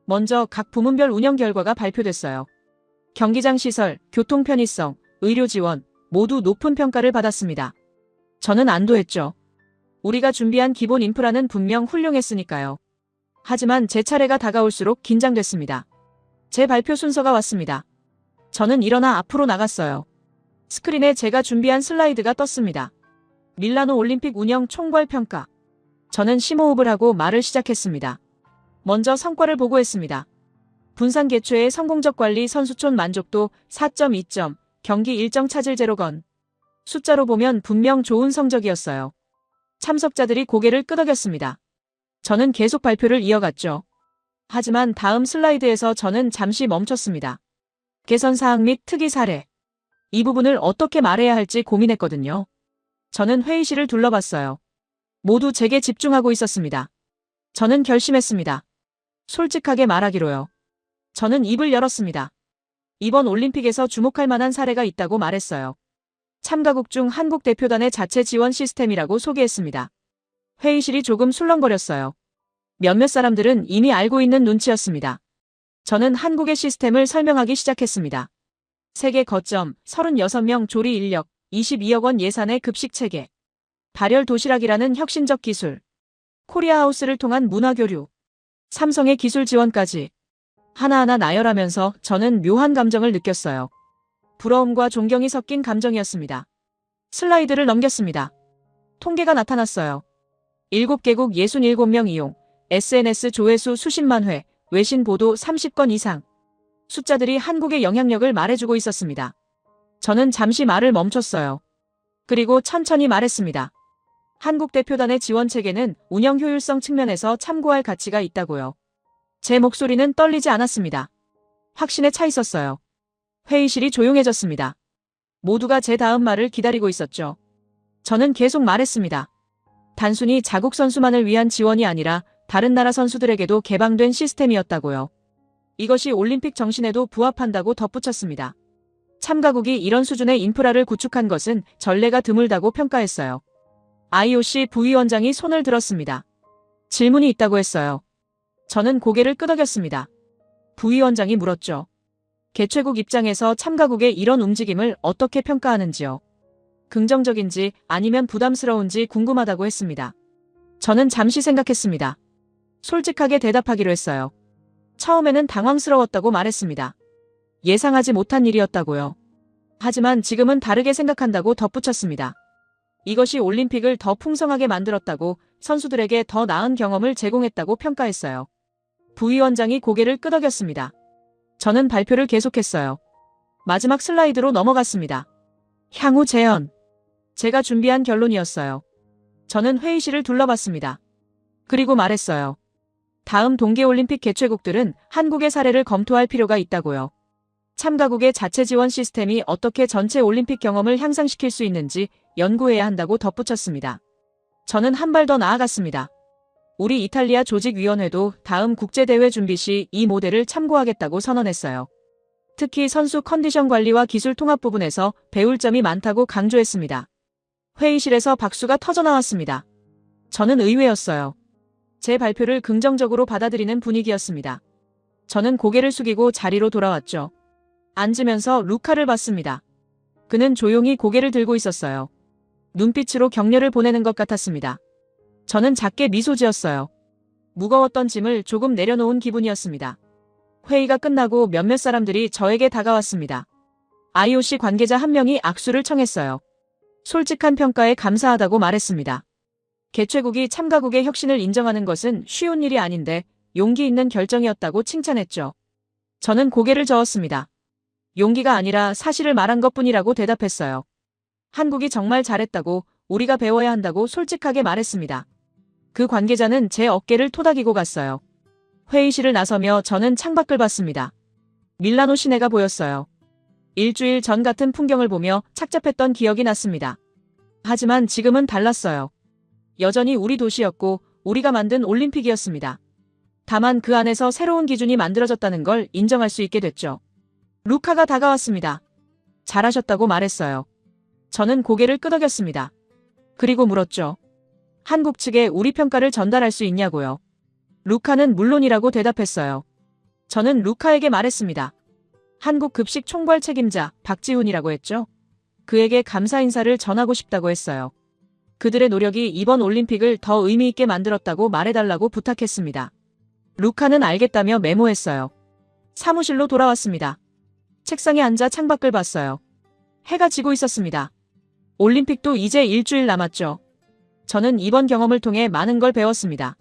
먼저 각 부문별 운영 결과가 발표됐어요. 경기장 시설, 교통 편의성, 의료 지원 모두 높은 평가를 받았습니다. 저는 안도했죠. 우리가 준비한 기본 인프라는 분명 훌륭했으니까요. 하지만 제 차례가 다가올수록 긴장됐습니다. 제 발표 순서가 왔습니다. 저는 일어나 앞으로 나갔어요. 스크린에 제가 준비한 슬라이드가 떴습니다. 밀라노 올림픽 운영 총괄 평가. 저는 심호흡을 하고 말을 시작했습니다. 먼저 성과를 보고했습니다. 분산 개최의 성공적 관리, 선수촌 만족도 4.2점, 경기 일정 차질 0건. 숫자로 보면 분명 좋은 성적이었어요. 참석자들이 고개를 끄덕였습니다. 저는 계속 발표를 이어갔죠. 하지만 다음 슬라이드에서 저는 잠시 멈췄습니다. 개선 사항 및 특이 사례. 이 부분을 어떻게 말해야 할지 고민했거든요. 저는 회의실을 둘러봤어요. 모두 제게 집중하고 있었습니다. 저는 결심했습니다. 솔직하게 말하기로요. 저는 입을 열었습니다. 이번 올림픽에서 주목할 만한 사례가 있다고 말했어요. 참가국 중 한국 대표단의 자체 지원 시스템이라고 소개했습니다. 회의실이 조금 술렁거렸어요. 몇몇 사람들은 이미 알고 있는 눈치였습니다. 저는 한국의 시스템을 설명하기 시작했습니다. 세계 거점, 36명 조리 인력, 22억 원 예산의 급식 체계, 발열 도시락이라는 혁신적 기술, 코리아하우스를 통한 문화교류, 삼성의 기술 지원까지 하나하나 나열하면서 저는 묘한 감정을 느꼈어요. 부러움과 존경이 섞인 감정이었습니다. 슬라이드를 넘겼습니다. 통계가 나타났어요. 7개국 67명 이용, SNS 조회수 수십만 회, 외신 보도 30건 이상. 숫자들이 한국의 영향력을 말해주고 있었습니다. 저는 잠시 말을 멈췄어요. 그리고 천천히 말했습니다. 한국 대표단의 지원 체계는 운영 효율성 측면에서 참고할 가치가 있다고요. 제 목소리는 떨리지 않았습니다. 확신에 차 있었어요. 회의실이 조용해졌습니다. 모두가 제 다음 말을 기다리고 있었죠. 저는 계속 말했습니다. 단순히 자국 선수만을 위한 지원이 아니라 다른 나라 선수들에게도 개방된 시스템이었다고요. 이것이 올림픽 정신에도 부합한다고 덧붙였습니다. 참가국이 이런 수준의 인프라를 구축한 것은 전례가 드물다고 평가했어요. IOC 부위원장이 손을 들었습니다. 질문이 있다고 했어요. 저는 고개를 끄덕였습니다. 부위원장이 물었죠. 개최국 입장에서 참가국의 이런 움직임을 어떻게 평가하는지요? 긍정적인지 아니면 부담스러운지 궁금하다고 했습니다. 저는 잠시 생각했습니다. 솔직하게 대답하기로 했어요. 처음에는 당황스러웠다고 말했습니다. 예상하지 못한 일이었다고요. 하지만 지금은 다르게 생각한다고 덧붙였습니다. 이것이 올림픽을 더 풍성하게 만들었다고, 선수들에게 더 나은 경험을 제공했다고 평가했어요. 부위원장이 고개를 끄덕였습니다. 저는 발표를 계속했어요. 마지막 슬라이드로 넘어갔습니다. 향후 재현. 제가 준비한 결론이었어요. 저는 회의실을 둘러봤습니다. 그리고 말했어요. 다음 동계올림픽 개최국들은 한국의 사례를 검토할 필요가 있다고요. 참가국의 자체 지원 시스템이 어떻게 전체 올림픽 경험을 향상시킬 수 있는지 연구해야 한다고 덧붙였습니다. 저는 한 발 더 나아갔습니다. 우리 이탈리아 조직위원회도 다음 국제대회 준비 시 이 모델을 참고하겠다고 선언했어요. 특히 선수 컨디션 관리와 기술 통합 부분에서 배울 점이 많다고 강조했습니다. 회의실에서 박수가 터져나왔습니다. 저는 의외였어요. 제 발표를 긍정적으로 받아들이는 분위기였습니다. 저는 고개를 숙이고 자리로 돌아왔죠. 앉으면서 루카를 봤습니다. 그는 조용히 고개를 들고 있었어요. 눈빛으로 격려를 보내는 것 같았습니다. 저는 작게 미소 지었어요. 무거웠던 짐을 조금 내려놓은 기분이었습니다. 회의가 끝나고 몇몇 사람들이 저에게 다가왔습니다. IOC 관계자 한 명이 악수를 청했어요. 솔직한 평가에 감사하다고 말했습니다. 개최국이 참가국의 혁신을 인정하는 것은 쉬운 일이 아닌데 용기 있는 결정이었다고 칭찬했죠. 저는 고개를 저었습니다. 용기가 아니라 사실을 말한 것뿐이라고 대답했어요. 한국이 정말 잘했다고, 우리가 배워야 한다고 솔직하게 말했습니다. 그 관계자는 제 어깨를 토닥이고 갔어요. 회의실을 나서며 저는 창밖을 봤습니다. 밀라노 시내가 보였어요. 일주일 전 같은 풍경을 보며 착잡했던 기억이 났습니다. 하지만 지금은 달랐어요. 여전히 우리 도시였고 우리가 만든 올림픽이었습니다. 다만 그 안에서 새로운 기준이 만들어졌다는 걸 인정할 수 있게 됐죠. 루카가 다가왔습니다. 잘하셨다고 말했어요. 저는 고개를 끄덕였습니다. 그리고 물었죠. 한국 측에 우리 평가를 전달할 수 있냐고요. 루카는 물론이라고 대답했어요. 저는 루카에게 말했습니다. 한국 급식 총괄 책임자 박지훈이라고 했죠. 그에게 감사 인사를 전하고 싶다고 했어요. 그들의 노력이 이번 올림픽을 더 의미 있게 만들었다고 말해달라고 부탁했습니다. 루카는 알겠다며 메모했어요. 사무실로 돌아왔습니다. 책상에 앉아 창밖을 봤어요. 해가 지고 있었습니다. 올림픽도 이제 일주일 남았죠. 저는 이번 경험을 통해 많은 걸 배웠습니다.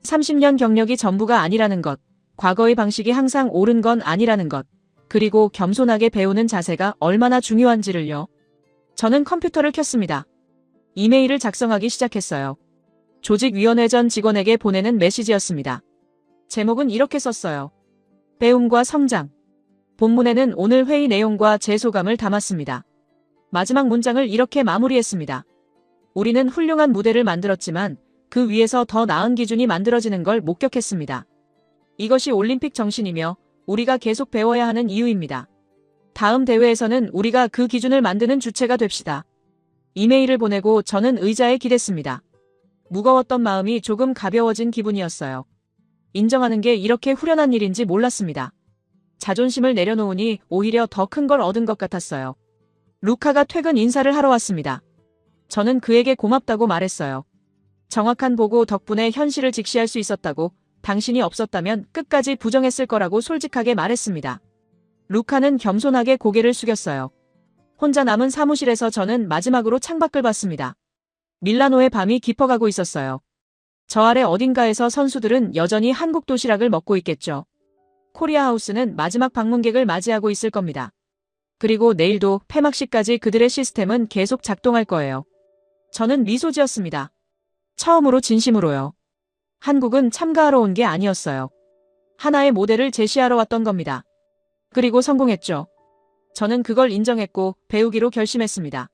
30년 경력이 전부가 아니라는 것, 과거의 방식이 항상 옳은 건 아니라는 것, 그리고 겸손하게 배우는 자세가 얼마나 중요한지를요. 저는 컴퓨터를 켰습니다. 이메일을 작성하기 시작했어요. 조직위원회 전 직원에게 보내는 메시지였습니다. 제목은 이렇게 썼어요. 배움과 성장. 본문에는 오늘 회의 내용과 제 소감을 담았습니다. 마지막 문장을 이렇게 마무리했습니다. 우리는 훌륭한 무대를 만들었지만 그 위에서 더 나은 기준이 만들어지는 걸 목격했습니다. 이것이 올림픽 정신이며 우리가 계속 배워야 하는 이유입니다. 다음 대회에서는 우리가 그 기준을 만드는 주체가 됩시다. 이메일을 보내고 저는 의자에 기댔습니다. 무거웠던 마음이 조금 가벼워진 기분이었어요. 인정하는 게 이렇게 후련한 일인지 몰랐습니다. 자존심을 내려놓으니 오히려 더 큰 걸 얻은 것 같았어요. 루카가 퇴근 인사를 하러 왔습니다. 저는 그에게 고맙다고 말했어요. 정확한 보고 덕분에 현실을 직시할 수 있었다고, 당신이 없었다면 끝까지 부정했을 거라고 솔직하게 말했습니다. 루카는 겸손하게 고개를 숙였어요. 혼자 남은 사무실에서 저는 마지막으로 창밖을 봤습니다. 밀라노의 밤이 깊어가고 있었어요. 저 아래 어딘가에서 선수들은 여전히 한국 도시락을 먹고 있겠죠. 코리아 하우스는 마지막 방문객을 맞이하고 있을 겁니다. 그리고 내일도 폐막식까지 그들의 시스템은 계속 작동할 거예요. 저는 미소 지었습니다. 처음으로 진심으로요. 한국은 참가하러 온 게 아니었어요. 하나의 모델을 제시하러 왔던 겁니다. 그리고 성공했죠. 저는 그걸 인정했고 배우기로 결심했습니다.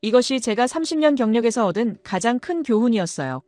이것이 제가 30년 경력에서 얻은 가장 큰 교훈이었어요.